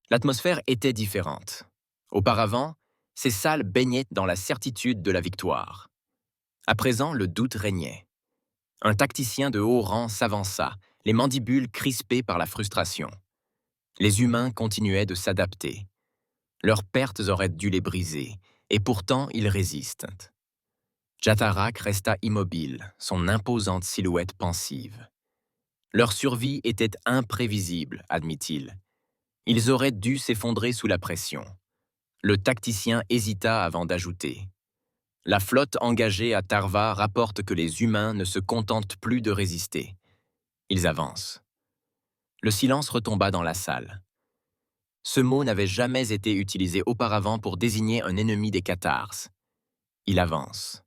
L'atmosphère était différente. Auparavant, ces salles baignaient dans la certitude de la victoire. À présent, le doute régnait. Un tacticien de haut rang s'avança, les mandibules crispées par la frustration. Les humains continuaient de s'adapter. Leurs pertes auraient dû les briser, et pourtant ils résistent. Jatharak resta immobile, son imposante silhouette pensive. Leur survie était imprévisible, admit-il. Ils auraient dû s'effondrer sous la pression. Le tacticien hésita avant d'ajouter. La flotte engagée à Tarva rapporte que les humains ne se contentent plus de résister. Ils avancent. Le silence retomba dans la salle. Ce mot n'avait jamais été utilisé auparavant pour désigner un ennemi des Cathars. Il avance.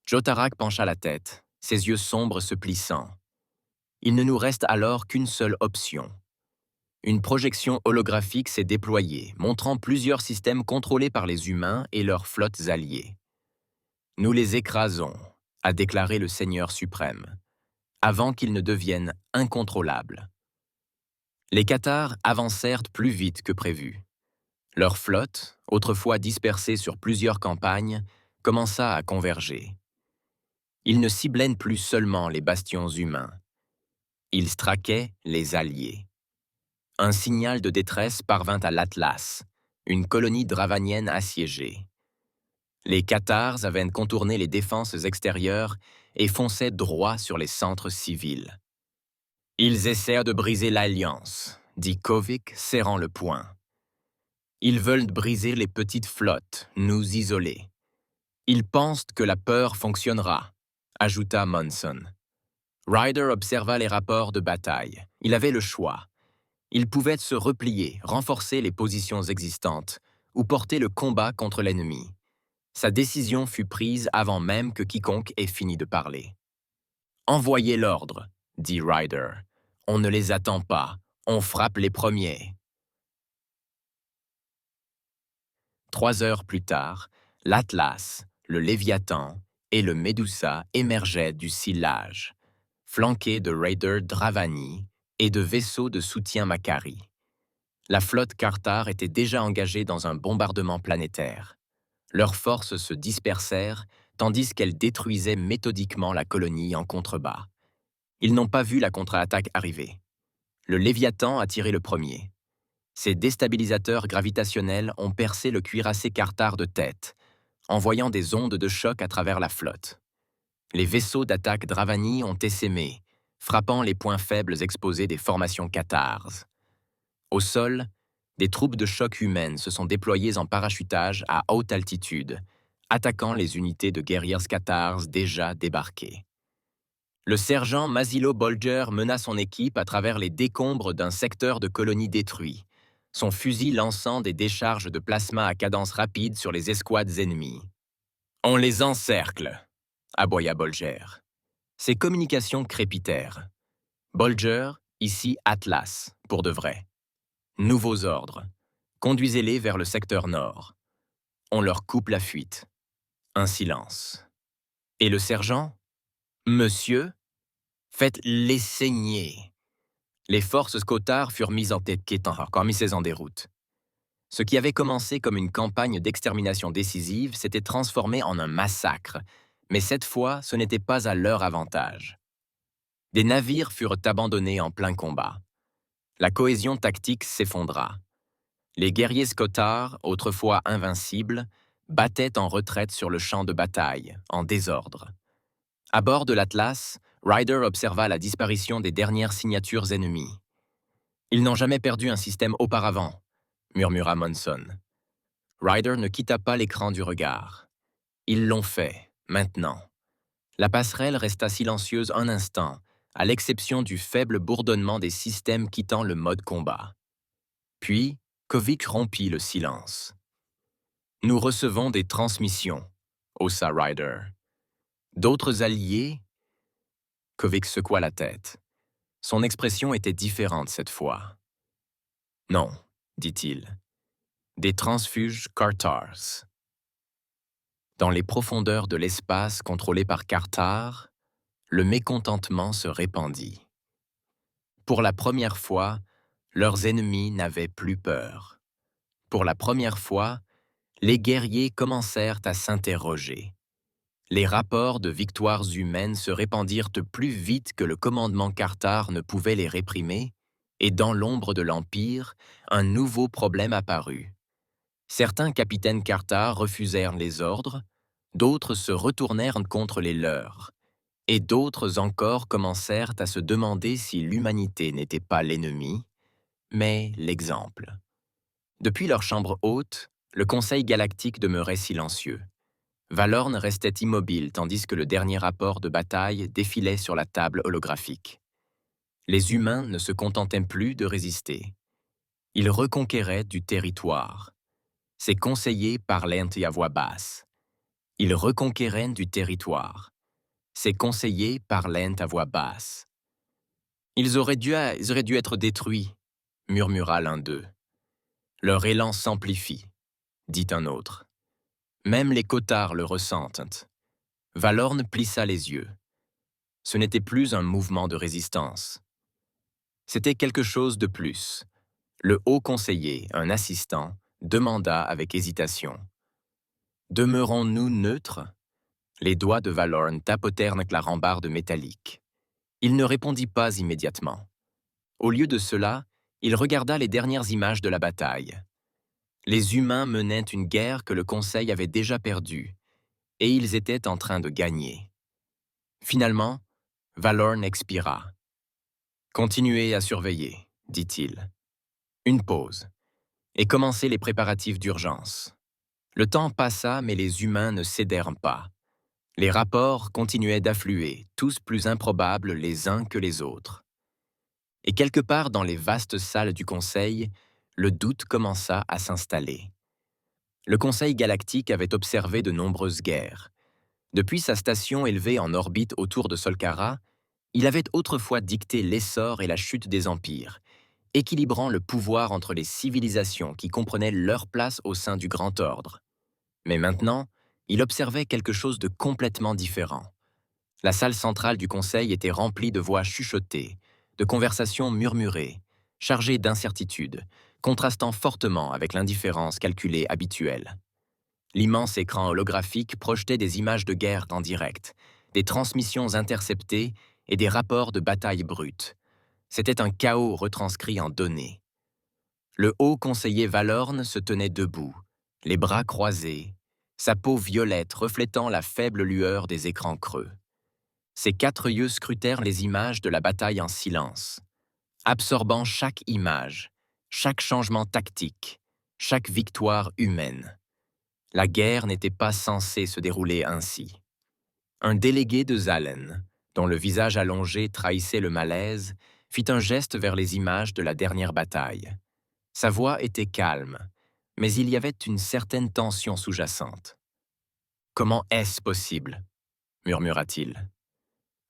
Jotarak pencha la tête, ses yeux sombres se plissant. Il ne nous reste alors qu'une seule option. Une projection holographique s'est déployée, montrant plusieurs systèmes contrôlés par les humains et leurs flottes alliées. Nous les écrasons, a déclaré le Seigneur suprême, avant qu'ils ne deviennent incontrôlables. Les Cathars avancèrent plus vite que prévu. Leur flotte, autrefois dispersée sur plusieurs campagnes, commença à converger. Ils ne ciblaient plus seulement les bastions humains. Ils traquaient les alliés. Un signal de détresse parvint à l'Atlas, une colonie dravanienne assiégée. Les Cathars avaient contourné les défenses extérieures et fonçaient droit sur les centres civils. « Ils essaient de briser l'alliance », dit Kovic, serrant le poing. « Ils veulent briser les petites flottes, nous isoler. Ils pensent que la peur fonctionnera », ajouta Monson. Ryder observa les rapports de bataille. Il avait le choix. Il pouvait se replier, renforcer les positions existantes, ou porter le combat contre l'ennemi. Sa décision fut prise avant même que quiconque ait fini de parler. « Envoyez l'ordre », dit Ryder. « On ne les attend pas, on frappe les premiers. » 3 heures plus tard, l'Atlas, le Léviathan et le Médusa émergeaient du sillage, flanqués de raiders Dravani et de vaisseaux de soutien Makari. La flotte Carthar était déjà engagée dans un bombardement planétaire. Leurs forces se dispersèrent, tandis qu'elles détruisaient méthodiquement la colonie en contrebas. Ils n'ont pas vu la contre-attaque arriver. Le Léviathan a tiré le premier. Ses déstabilisateurs gravitationnels ont percé le cuirassé Carthar de tête, envoyant des ondes de choc à travers la flotte. Les vaisseaux d'attaque Dravani ont essaimé, frappant les points faibles exposés des formations Cathars. Au sol, des troupes de choc humaines se sont déployées en parachutage à haute altitude, attaquant les unités de guerriers Cathars déjà débarquées. Le sergent Masilo Bolger mena son équipe à travers les décombres d'un secteur de colonie détruit, son fusil lançant des décharges de plasma à cadence rapide sur les escouades ennemies. « On les encercle !» aboya Bolger. Ses communications crépitèrent. « Bolger, ici Atlas, pour de vrai. Nouveaux ordres. Conduisez-les vers le secteur nord. On leur coupe la fuite. » Un silence. « Et le sergent ? Monsieur ? Faites-les saigner. » Les forces Scotar furent mises en tête, encore mises en déroute. Ce qui avait commencé comme une campagne d'extermination décisive s'était transformé en un massacre, mais cette fois, ce n'était pas à leur avantage. Des navires furent abandonnés en plein combat. La cohésion tactique s'effondra. Les guerriers Scotar, autrefois invincibles, battaient en retraite sur le champ de bataille, en désordre. À bord de l'Atlas, Ryder observa la disparition des dernières signatures ennemies. « Ils n'ont jamais perdu un système auparavant », murmura Monson. Ryder ne quitta pas l'écran du regard. Ils l'ont fait, maintenant. La passerelle resta silencieuse un instant, à l'exception du faible bourdonnement des systèmes quittant le mode combat. Puis, Kovic rompit le silence. « Nous recevons des transmissions, haussa Ryder. D'autres alliés ?» Kovic secoua la tête. Son expression était différente cette fois. « Non, dit-il. Des transfuges Carthars. » Dans les profondeurs de l'espace contrôlé par Carthar, le mécontentement se répandit. Pour la première fois, leurs ennemis n'avaient plus peur. Pour la première fois, les guerriers commencèrent à s'interroger. Les rapports de victoires humaines se répandirent plus vite que le commandement Carthar ne pouvait les réprimer, et dans l'ombre de l'Empire, un nouveau problème apparut. Certains capitaines Carthar refusèrent les ordres, d'autres se retournèrent contre les leurs. Et d'autres encore commencèrent à se demander si l'humanité n'était pas l'ennemi, mais l'exemple. Depuis leur chambre haute, le Conseil galactique demeurait silencieux. Valorn restait immobile tandis que le dernier rapport de bataille défilait sur la table holographique. Les humains ne se contentaient plus de résister. Ils reconquéraient du territoire. Ses conseillers parlaient à voix basse. Ils reconquéraient du territoire. Ses conseillers parlaient à voix basse. Ils auraient dû être détruits, murmura l'un d'eux. Leur élan s'amplifie, dit un autre. Même les Cotards le ressentent. Valorn plissa les yeux. Ce n'était plus un mouvement de résistance. C'était quelque chose de plus. Le haut conseiller, un assistant, demanda avec hésitation. « Demeurons-nous neutres ?» Les doigts de Valorn tapotèrent la rambarde métallique. Il ne répondit pas immédiatement. Au lieu de cela, il regarda les dernières images de la bataille. Les humains menaient une guerre que le Conseil avait déjà perdue, et ils étaient en train de gagner. Finalement, Valorn expira. « Continuez à surveiller, dit-il. Une pause, et commencez les préparatifs d'urgence. » Le temps passa, mais les humains ne cédèrent pas. Les rapports continuaient d'affluer, tous plus improbables les uns que les autres. Et quelque part dans les vastes salles du Conseil, le doute commença à s'installer. Le Conseil galactique avait observé de nombreuses guerres. Depuis sa station élevée en orbite autour de Solkara, il avait autrefois dicté l'essor et la chute des empires, équilibrant le pouvoir entre les civilisations qui comprenaient leur place au sein du Grand Ordre. Mais maintenant, il observait quelque chose de complètement différent. La salle centrale du Conseil était remplie de voix chuchotées, de conversations murmurées, chargées d'incertitudes, contrastant fortement avec l'indifférence calculée habituelle. L'immense écran holographique projetait des images de guerre en direct, des transmissions interceptées et des rapports de bataille brutes. C'était un chaos retranscrit en données. Le haut conseiller Valorn se tenait debout, les bras croisés, sa peau violette reflétant la faible lueur des écrans creux. Ses 4 yeux scrutèrent les images de la bataille en silence, absorbant chaque image, chaque changement tactique, chaque victoire humaine. La guerre n'était pas censée se dérouler ainsi. Un délégué de Zalen, dont le visage allongé trahissait le malaise, fit un geste vers les images de la dernière bataille. Sa voix était calme, mais il y avait une certaine tension sous-jacente. « Comment est-ce possible ?» murmura-t-il.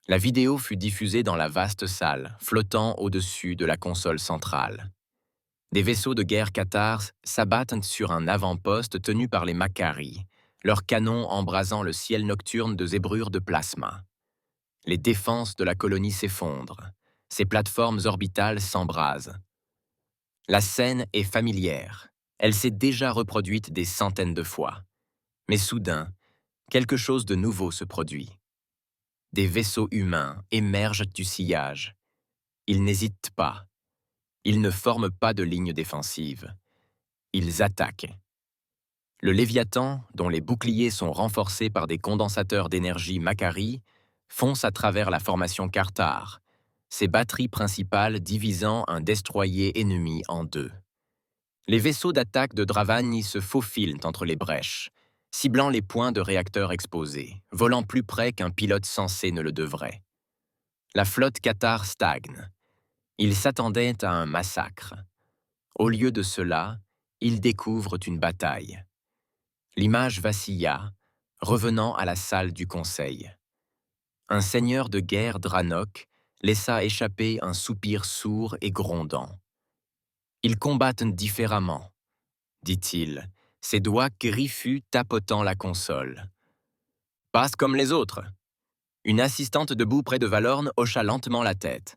La vidéo fut diffusée dans la vaste salle, flottant au-dessus de la console centrale. Des vaisseaux de guerre cathares s'abattent sur un avant-poste tenu par les Makari, leurs canons embrasant le ciel nocturne de zébrures de plasma. Les défenses de la colonie s'effondrent, ses plateformes orbitales s'embrasent. La scène est familière, elle s'est déjà reproduite des centaines de fois. Mais soudain, quelque chose de nouveau se produit. Des vaisseaux humains émergent du sillage. Ils n'hésitent pas. Ils ne forment pas de ligne défensive. Ils attaquent. Le Léviathan, dont les boucliers sont renforcés par des condensateurs d'énergie Makari, fonce à travers la formation Kartar, ses batteries principales divisant un destroyer ennemi en 2. Les vaisseaux d'attaque de Dravani se faufilent entre les brèches, ciblant les points de réacteurs exposés, volant plus près qu'un pilote sensé ne le devrait. La flotte Katar stagne. Ils s'attendaient à un massacre. Au lieu de cela, ils découvrent une bataille. L'image vacilla, revenant à la salle du conseil. Un seigneur de guerre Dranok laissa échapper un soupir sourd et grondant. « Ils combattent différemment », dit-il, ses doigts griffus tapotant la console. « Passe comme les autres !» Une assistante debout près de Valorn hocha lentement la tête.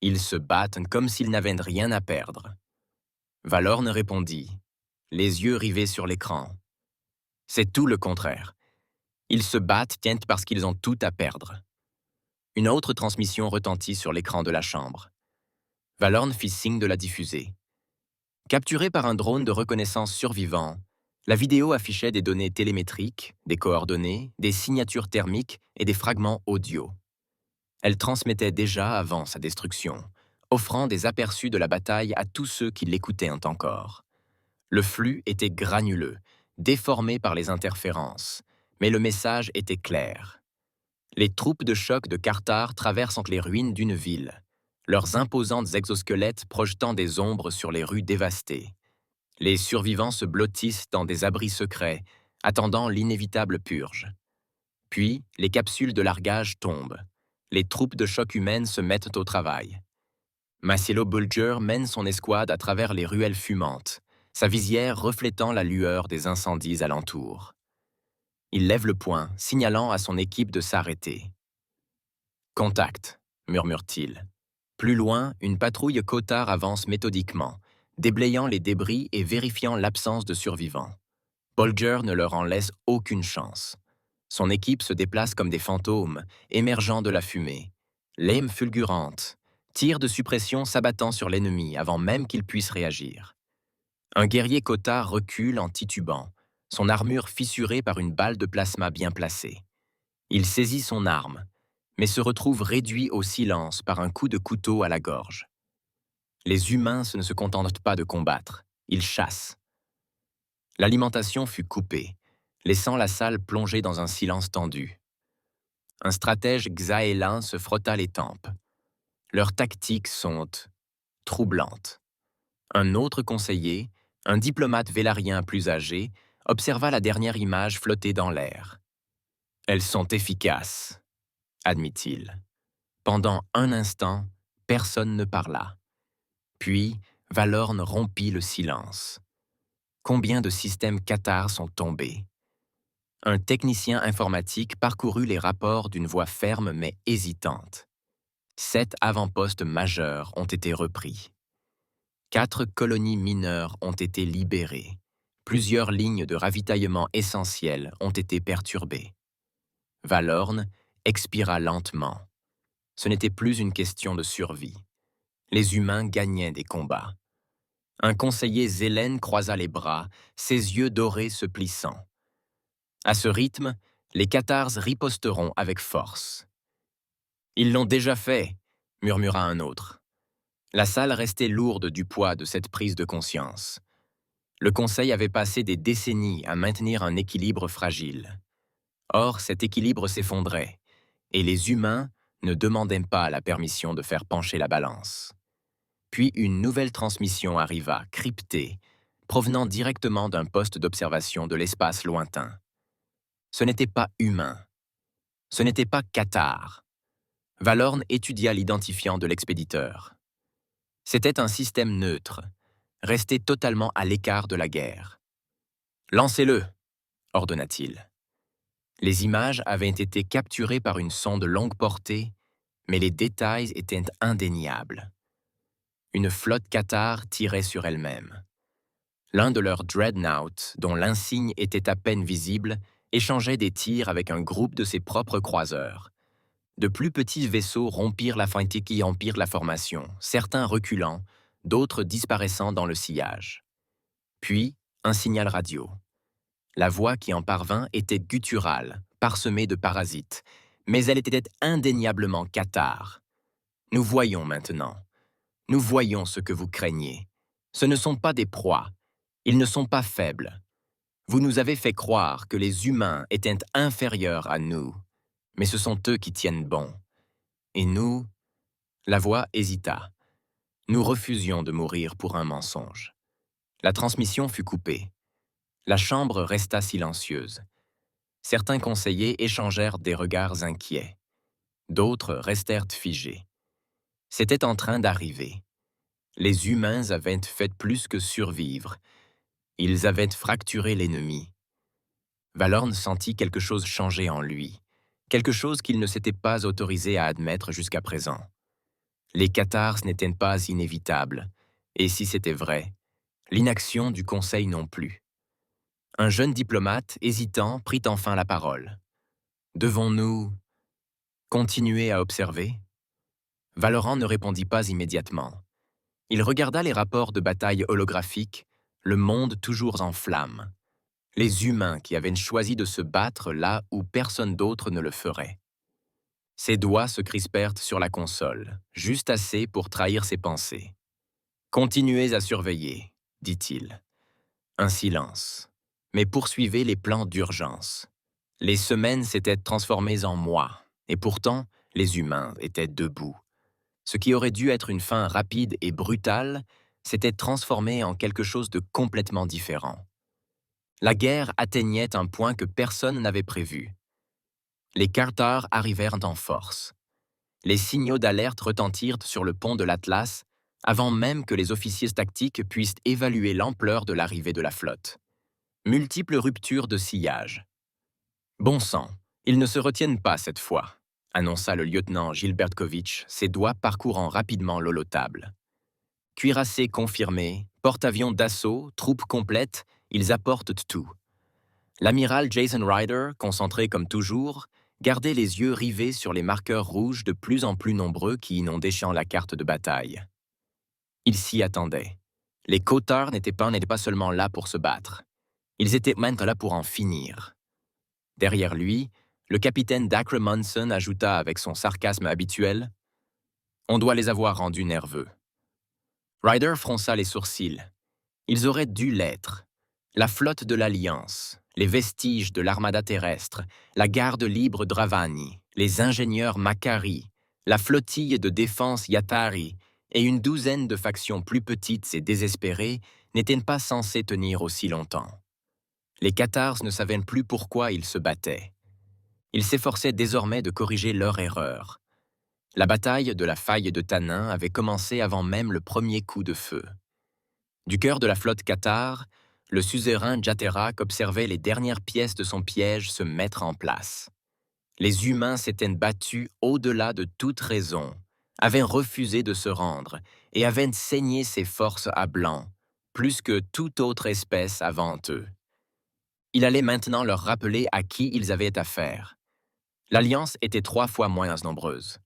Ils se battent comme s'ils n'avaient rien à perdre. Valorn répondit, les yeux rivés sur l'écran. C'est tout le contraire. Ils se battent parce qu'ils ont tout à perdre. Une autre transmission retentit sur l'écran de la chambre. Valorn fit signe de la diffuser. Capturée par un drone de reconnaissance survivant, la vidéo affichait des données télémétriques, des coordonnées, des signatures thermiques et des fragments audio. Elle transmettait déjà avant sa destruction, offrant des aperçus de la bataille à tous ceux qui l'écoutaient encore. Le flux était granuleux, déformé par les interférences, mais le message était clair. Les troupes de choc de Kartar traversent les ruines d'une ville, leurs imposantes exosquelettes projetant des ombres sur les rues dévastées. Les survivants se blottissent dans des abris secrets, attendant l'inévitable purge. Puis, les capsules de largage tombent. Les troupes de choc humaines se mettent au travail. Macielo Bulger mène son escouade à travers les ruelles fumantes, sa visière reflétant la lueur des incendies alentour. Il lève le poing, signalant à son équipe de s'arrêter. « Contact », murmure-t-il. Plus loin, une patrouille Kotar avance méthodiquement, déblayant les débris et vérifiant l'absence de survivants. Bolger ne leur en laisse aucune chance. Son équipe se déplace comme des fantômes, émergeant de la fumée. Lames fulgurantes, tirs de suppression s'abattant sur l'ennemi avant même qu'il puisse réagir. Un guerrier Kotar recule en titubant, son armure fissurée par une balle de plasma bien placée. Il saisit son arme, mais se retrouve réduit au silence par un coup de couteau à la gorge. Les humains ne se contentent pas de combattre, ils chassent. L'alimentation fut coupée, laissant la salle plongée dans un silence tendu. Un stratège xaélin se frotta les tempes. Leurs tactiques sont troublantes. Un autre conseiller, un diplomate vélarien plus âgé, observa la dernière image flotter dans l'air. « Elles sont efficaces », admit-il. Pendant un instant, personne ne parla. Puis, Valorn rompit le silence. Combien de systèmes Qatar sont tombés? Un technicien informatique parcourut les rapports d'une voix ferme mais hésitante. 7 avant-postes majeurs ont été repris. 4 colonies mineures ont été libérées. Plusieurs lignes de ravitaillement essentielles ont été perturbées. Valorn expira lentement. Ce n'était plus une question de survie. Les humains gagnaient des combats. Un conseiller Zélène croisa les bras, ses yeux dorés se plissant. À ce rythme, les Cathares riposteront avec force. « Ils l'ont déjà fait », murmura un autre. La salle restait lourde du poids de cette prise de conscience. Le Conseil avait passé des décennies à maintenir un équilibre fragile. Or, cet équilibre s'effondrait, et les humains ne demandaient pas la permission de faire pencher la balance. Puis une nouvelle transmission arriva, cryptée, provenant directement d'un poste d'observation de l'espace lointain. Ce n'était pas humain. Ce n'était pas Qatar. Valorn étudia l'identifiant de l'expéditeur. C'était un système neutre, resté totalement à l'écart de la guerre. « Lancez-le !» ordonna-t-il. Les images avaient été capturées par une sonde longue portée, mais les détails étaient indéniables. Une flotte Qatar tirait sur elle-même. L'un de leurs dreadnoughts, dont l'insigne était à peine visible, échangeait des tirs avec un groupe de ses propres croiseurs. De plus petits vaisseaux rompirent la feintique qui empire la formation, certains reculant, d'autres disparaissant dans le sillage. Puis, un signal radio. La voix qui en parvint était gutturale, parsemée de parasites, mais elle était indéniablement Qatar. Nous voyons maintenant. Nous voyons ce que vous craignez. Ce ne sont pas des proies. Ils ne sont pas faibles. Vous nous avez fait croire que les humains étaient inférieurs à nous, mais ce sont eux qui tiennent bon. Et nous, la voix hésita. Nous refusions de mourir pour un mensonge. La transmission fut coupée. La chambre resta silencieuse. Certains conseillers échangèrent des regards inquiets. D'autres restèrent figés. C'était en train d'arriver. Les humains avaient fait plus que survivre. Ils avaient fracturé l'ennemi. Valorn sentit quelque chose changer en lui, quelque chose qu'il ne s'était pas autorisé à admettre jusqu'à présent. Les cathares n'étaient pas inévitables, et si c'était vrai, l'inaction du Conseil non plus. Un jeune diplomate, hésitant, prit enfin la parole. « Devons-nous continuer à observer ?» Valorant ne répondit pas immédiatement. Il regarda les rapports de bataille holographiques, le monde toujours en flammes. Les humains qui avaient choisi de se battre là où personne d'autre ne le ferait. Ses doigts se crispèrent sur la console, juste assez pour trahir ses pensées. « Continuez à surveiller, dit-il. Un silence. Mais poursuivez les plans d'urgence. Les semaines s'étaient transformées en mois, et pourtant, les humains étaient debout. Ce qui aurait dû être une fin rapide et brutale s'était transformé en quelque chose de complètement différent. La guerre atteignait un point que personne n'avait prévu. Les Cathars arrivèrent en force. Les signaux d'alerte retentirent sur le pont de l'Atlas avant même que les officiers tactiques puissent évaluer l'ampleur de l'arrivée de la flotte. Multiples ruptures de sillage. « Bon sang, ils ne se retiennent pas cette fois », annonça le lieutenant Gilbertkovitch, ses doigts parcourant rapidement l'holotable. Cuirassés confirmés, porte-avions d'assaut, troupes complètes, ils apportent tout. L'amiral Jason Ryder, concentré comme toujours, gardait les yeux rivés sur les marqueurs rouges de plus en plus nombreux qui inondaient la carte de bataille. Il s'y attendait. Les Cathars n'étaient pas seulement là pour se battre. Ils étaient même là pour en finir. Derrière lui, le capitaine Dacre Munson ajouta avec son sarcasme habituel « On doit les avoir rendus nerveux. » Ryder fronça les sourcils. Ils auraient dû l'être. La flotte de l'Alliance, les vestiges de l'armada terrestre, la garde libre Dravani, les ingénieurs Makari, la flottille de défense Yatari et une douzaine de factions plus petites et désespérées n'étaient pas censées tenir aussi longtemps. Les Cathars ne savaient plus pourquoi ils se battaient. Ils s'efforçaient désormais de corriger leur erreur. La bataille de la faille de Tanin avait commencé avant même le premier coup de feu. Du cœur de la flotte cathare, le suzerain Jaterak observait les dernières pièces de son piège se mettre en place. Les humains s'étaient battus au-delà de toute raison, avaient refusé de se rendre et avaient saigné ses forces à blanc, plus que toute autre espèce avant eux. Il allait maintenant leur rappeler à qui ils avaient affaire. L'Alliance était 3 fois moins nombreuse.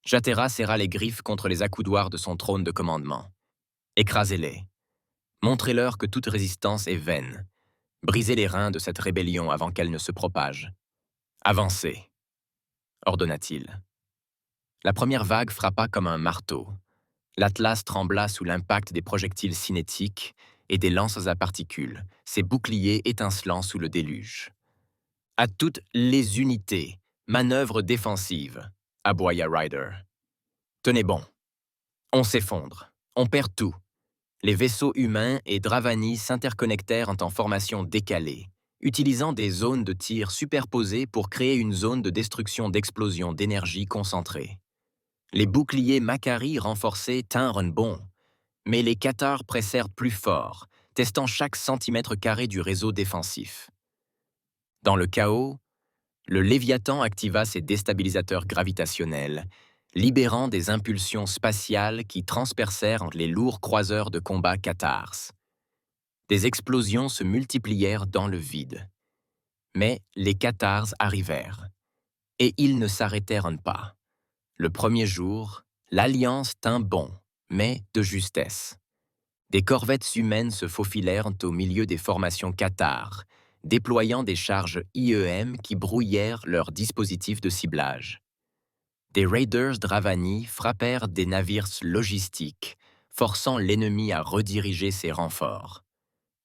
Jatera serra les griffes contre les accoudoirs de son trône de commandement. Écrasez-les. Montrez-leur que toute résistance est vaine. Brisez les reins de cette rébellion avant qu'elle ne se propage. Avancez, ordonna-t-il. La première vague frappa comme un marteau. L'Atlas trembla sous l'impact des projectiles cinétiques et des lances à particules, ses boucliers étincelant sous le déluge. À toutes les unités, manœuvre défensive, aboya Ryder. Tenez bon. On s'effondre. On perd tout. Les vaisseaux humains et Dravani s'interconnectèrent en formation décalée, utilisant des zones de tir superposées pour créer une zone de destruction d'explosion d'énergie concentrée. Les boucliers Makari renforcés tinrent bon, mais les Cathars pressèrent plus fort, testant chaque centimètre carré du réseau défensif. Dans le chaos, le Léviathan activa ses déstabilisateurs gravitationnels, libérant des impulsions spatiales qui transpercèrent les lourds croiseurs de combat cathars. Des explosions se multiplièrent dans le vide. Mais les Cathars arrivèrent, et ils ne s'arrêtèrent pas. Le premier jour, l'Alliance tint bon, mais de justesse. Des corvettes humaines se faufilèrent au milieu des formations cathares, déployant des charges IEM qui brouillèrent leurs dispositifs de ciblage. Des raiders Dravani frappèrent des navires logistiques, forçant l'ennemi à rediriger ses renforts.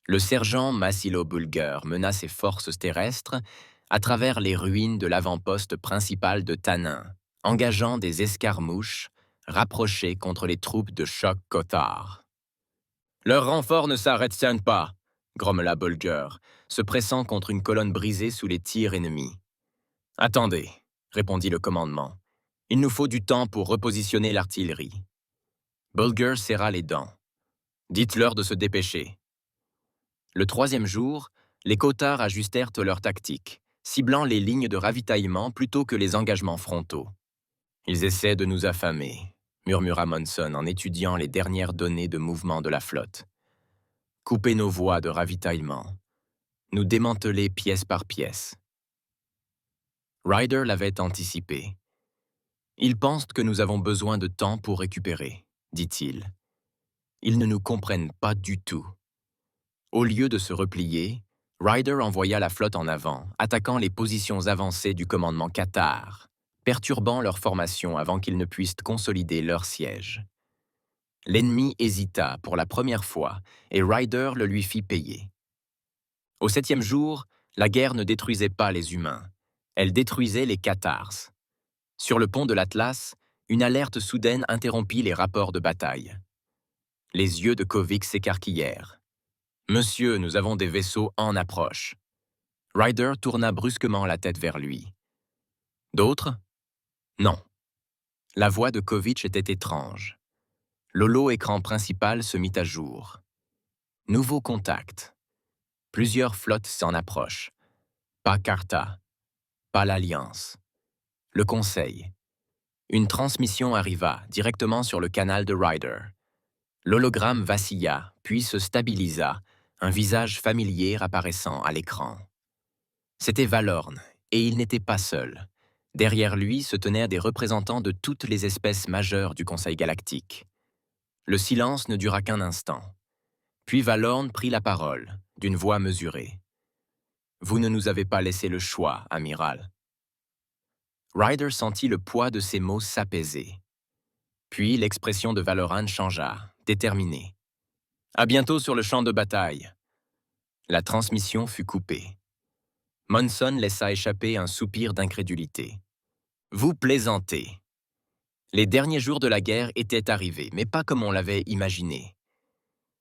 Le sergent Massilo Bulger mena ses forces terrestres à travers les ruines de l'avant-poste principal de Tanin, engageant des escarmouches rapprochées contre les troupes de choc Cathar. « Leurs renforts ne s'arrêtent pas !» grommela Bulger, se pressant contre une colonne brisée sous les tirs ennemis. « Attendez !» répondit le commandement. « Il nous faut du temps pour repositionner l'artillerie. » Bulger serra les dents. « Dites-leur de se dépêcher. » Le troisième jour, les Cathars ajustèrent leur tactique, ciblant les lignes de ravitaillement plutôt que les engagements frontaux. « Ils essaient de nous affamer », murmura Munson en étudiant les dernières données de mouvement de la flotte. « Couper nos voies de ravitaillement. Nous démanteler pièce par pièce. » Ryder l'avait anticipé. « Ils pensent que nous avons besoin de temps pour récupérer, » dit-il. « Ils ne nous comprennent pas du tout. » Au lieu de se replier, Ryder envoya la flotte en avant, attaquant les positions avancées du commandement Cathar. perturbant leur formation avant qu'ils ne puissent consolider leur siège. L'ennemi hésita pour la première fois et Ryder le lui fit payer. Au 7e jour, la guerre ne détruisait pas les humains, elle détruisait les cathars. Sur le pont de l'Atlas, une alerte soudaine interrompit les rapports de bataille. Les yeux de Kovic s'écarquillèrent. « Monsieur, nous avons des vaisseaux en approche. » Ryder tourna brusquement la tête vers lui. « D'autres ? » « Non. » La voix de Kovic était étrange. L'holo-écran principal se mit à jour. Nouveau contact. Plusieurs flottes s'en approchent. Pas Carta. Pas l'Alliance. Le Conseil. Une transmission arriva directement sur le canal de Ryder. L'hologramme vacilla, puis se stabilisa, un visage familier apparaissant à l'écran. C'était Valorn, et il n'était pas seul. Derrière lui se tenaient des représentants de toutes les espèces majeures du Conseil galactique. Le silence ne dura qu'un instant. Puis Valorn prit la parole, d'une voix mesurée. « Vous ne nous avez pas laissé le choix, amiral. » Ryder sentit le poids de ces mots s'apaiser. Puis l'expression de Valoran changea, déterminée. « À bientôt sur le champ de bataille. » La transmission fut coupée. Monson laissa échapper un soupir d'incrédulité. « Vous plaisantez. » Les derniers jours de la guerre étaient arrivés, mais pas comme on l'avait imaginé.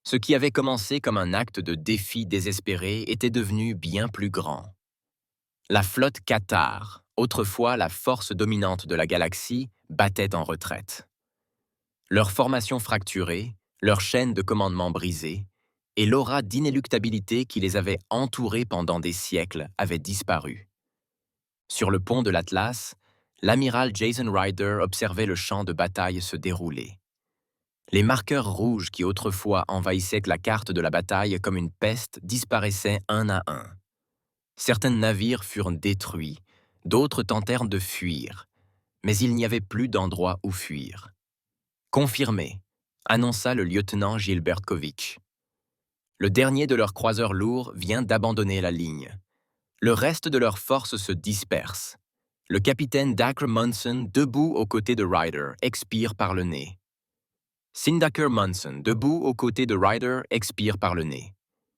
Ce qui avait commencé comme un acte de défi désespéré était devenu bien plus grand. La flotte cathare, autrefois la force dominante de la galaxie, battait en retraite. Leur formation fracturée, leur chaîne de commandement brisée, et l'aura d'inéluctabilité qui les avait entourés pendant des siècles avait disparu. Sur le pont de l'Atlas, l'amiral Jason Ryder observait le champ de bataille se dérouler. Les marqueurs rouges qui autrefois envahissaient la carte de la bataille comme une peste disparaissaient un à un. Certains navires furent détruits, d'autres tentèrent de fuir, mais il n'y avait plus d'endroit où fuir. « Confirmé », annonça le lieutenant Gilbert Kovic. Le dernier de leurs croiseurs lourds vient d'abandonner la ligne. Le reste de leurs forces se disperse. Le capitaine Dacre Monson, debout aux côtés de Ryder, expire par le nez. Sindaker Monson, debout aux côtés de Ryder, expire par le nez.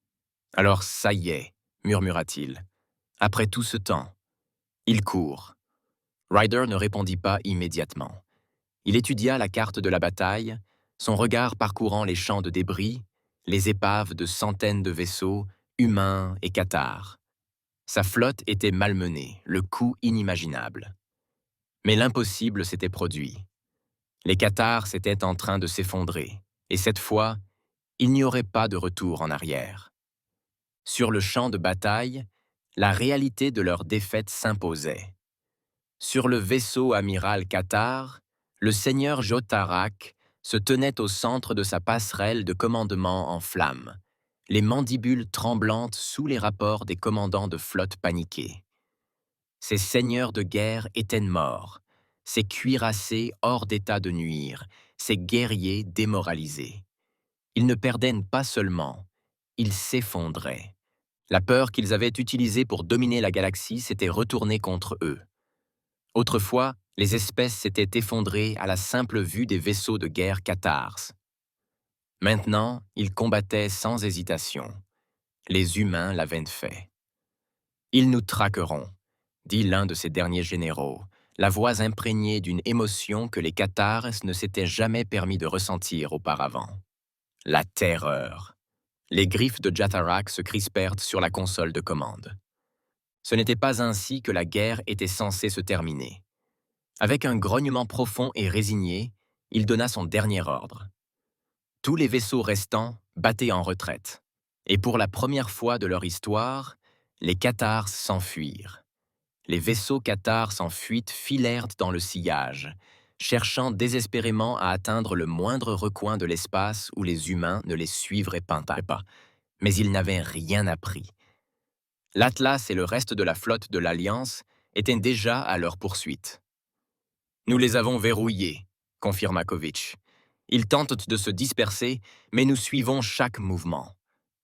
« Alors ça y est, » murmura-t-il. « Après tout ce temps. » Il court. Ryder ne répondit pas immédiatement. Il étudia la carte de la bataille, son regard parcourant les champs de débris, les épaves de centaines de vaisseaux, humains et cathars. Sa flotte était malmenée, le coût inimaginable. Mais l'impossible s'était produit. Les cathars étaient en train de s'effondrer, et cette fois, il n'y aurait pas de retour en arrière. Sur le champ de bataille, la réalité de leur défaite s'imposait. Sur le vaisseau amiral Cathar, le seigneur Jotarak se tenait au centre de sa passerelle de commandement en flammes, les mandibules tremblantes sous les rapports des commandants de flotte paniqués. Ces seigneurs de guerre étaient morts, ces cuirassés hors d'état de nuire, ces guerriers démoralisés. Ils ne perdaient pas seulement, ils s'effondraient. La peur qu'ils avaient utilisée pour dominer la galaxie s'était retournée contre eux. Autrefois, les espèces s'étaient effondrées à la simple vue des vaisseaux de guerre cathars. Maintenant, ils combattaient sans hésitation. Les humains l'avaient fait. « Ils nous traqueront », dit l'un de ses derniers généraux, la voix imprégnée d'une émotion que les cathars ne s'étaient jamais permis de ressentir auparavant. La terreur. Les griffes de Jatarak se crispèrent sur la console de commande. Ce n'était pas ainsi que la guerre était censée se terminer. Avec un grognement profond et résigné, il donna son dernier ordre. Tous les vaisseaux restants battaient en retraite. Et pour la première fois de leur histoire, les cathars s'enfuirent. Les vaisseaux cathars en fuite filèrent dans le sillage, cherchant désespérément à atteindre le moindre recoin de l'espace où les humains ne les suivraient pas. Mais ils n'avaient rien appris. L'Atlas et le reste de la flotte de l'Alliance étaient déjà à leur poursuite. « Nous les avons verrouillés », confirma Kovic. « Ils tentent de se disperser, mais nous suivons chaque mouvement. »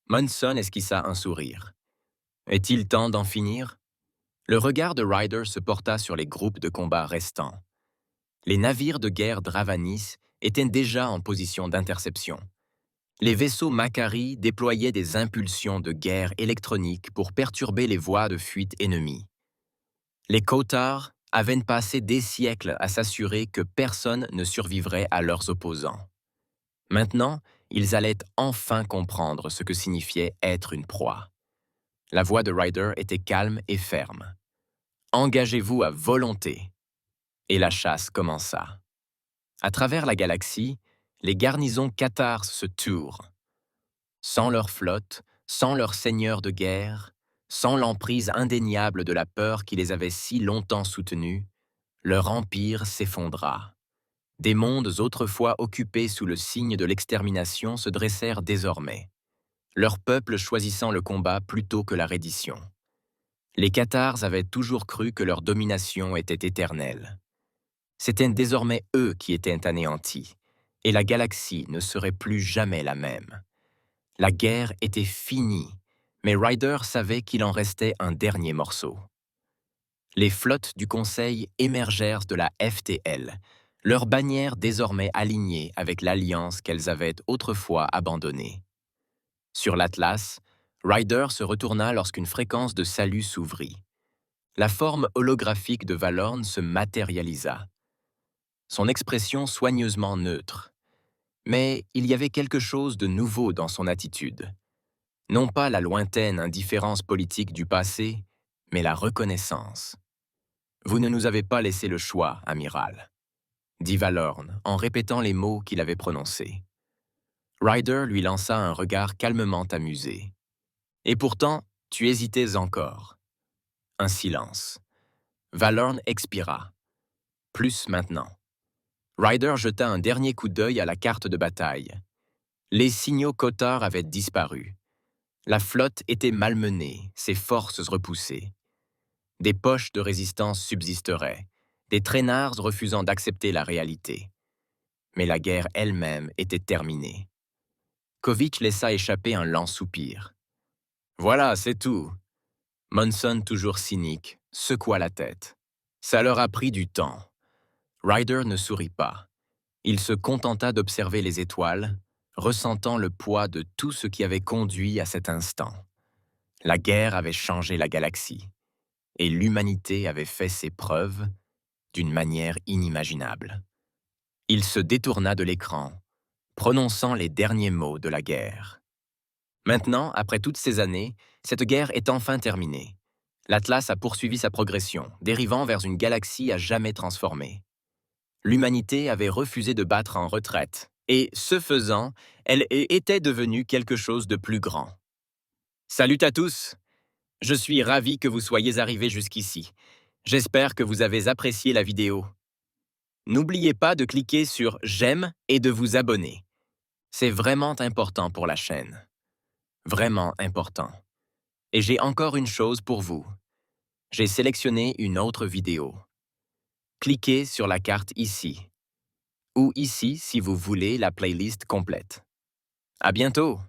Monson esquissa un sourire. « Est-il temps d'en finir » Le regard de Ryder se porta sur les groupes de combat restants. Les navires de guerre Dravanis étaient déjà en position d'interception. Les vaisseaux Makari déployaient des impulsions de guerre électronique pour perturber les voies de fuite ennemies. Les Kotar avaient passé des siècles à s'assurer que personne ne survivrait à leurs opposants. Maintenant, ils allaient enfin comprendre ce que signifiait être une proie. La voix de Ryder était calme et ferme. Engagez-vous à volonté. Et la chasse commença. À travers la galaxie, les garnisons cathares se turent. Sans leur flotte, sans leur seigneur de guerre, sans l'emprise indéniable de la peur qui les avait si longtemps soutenus, leur empire s'effondra. Des mondes autrefois occupés sous le signe de l'extermination se dressèrent désormais, leur peuple choisissant le combat plutôt que la reddition. Les Cathars avaient toujours cru que leur domination était éternelle. C'étaient désormais eux qui étaient anéantis, et la galaxie ne serait plus jamais la même. La guerre était finie, mais Ryder savait qu'il en restait un dernier morceau. Les flottes du Conseil émergèrent de la FTL, leurs bannières désormais alignées avec l'alliance qu'elles avaient autrefois abandonnée. Sur l'Atlas, Ryder se retourna lorsqu'une fréquence de salut s'ouvrit. La forme holographique de Valorn se matérialisa. Son expression soigneusement neutre. Mais il y avait quelque chose de nouveau dans son attitude. Non pas la lointaine indifférence politique du passé, mais la reconnaissance. « Vous ne nous avez pas laissé le choix, amiral », dit Valorn en répétant les mots qu'il avait prononcés. Ryder lui lança un regard calmement amusé. « Et pourtant, tu hésitais encore. » Un silence. Valorn expira. Plus maintenant. Ryder jeta un dernier coup d'œil à la carte de bataille. Les signaux Kotar avaient disparu. La flotte était malmenée, ses forces repoussées. Des poches de résistance subsisteraient, des traînards refusant d'accepter la réalité. Mais la guerre elle-même était terminée. Kovitch laissa échapper un lent soupir. « Voilà, c'est tout. » Monson, toujours cynique, secoua la tête. Ça leur a pris du temps. Ryder ne sourit pas. Il se contenta d'observer les étoiles, ressentant le poids de tout ce qui avait conduit à cet instant. La guerre avait changé la galaxie, et l'humanité avait fait ses preuves d'une manière inimaginable. Il se détourna de l'écran, prononçant les derniers mots de la guerre. Maintenant, après toutes ces années, cette guerre est enfin terminée. L'Atlas a poursuivi sa progression, dérivant vers une galaxie à jamais transformée. L'humanité avait refusé de battre en retraite, et, ce faisant, elle était devenue quelque chose de plus grand. Salut à tous! Je suis ravi que vous soyez arrivés jusqu'ici. J'espère que vous avez apprécié la vidéo. N'oubliez pas de cliquer sur « J'aime » et de vous abonner. C'est vraiment important pour la chaîne. Vraiment important. Et j'ai encore une chose pour vous. J'ai sélectionné une autre vidéo. Cliquez sur la carte ici. Ou ici si vous voulez la playlist complète. À bientôt!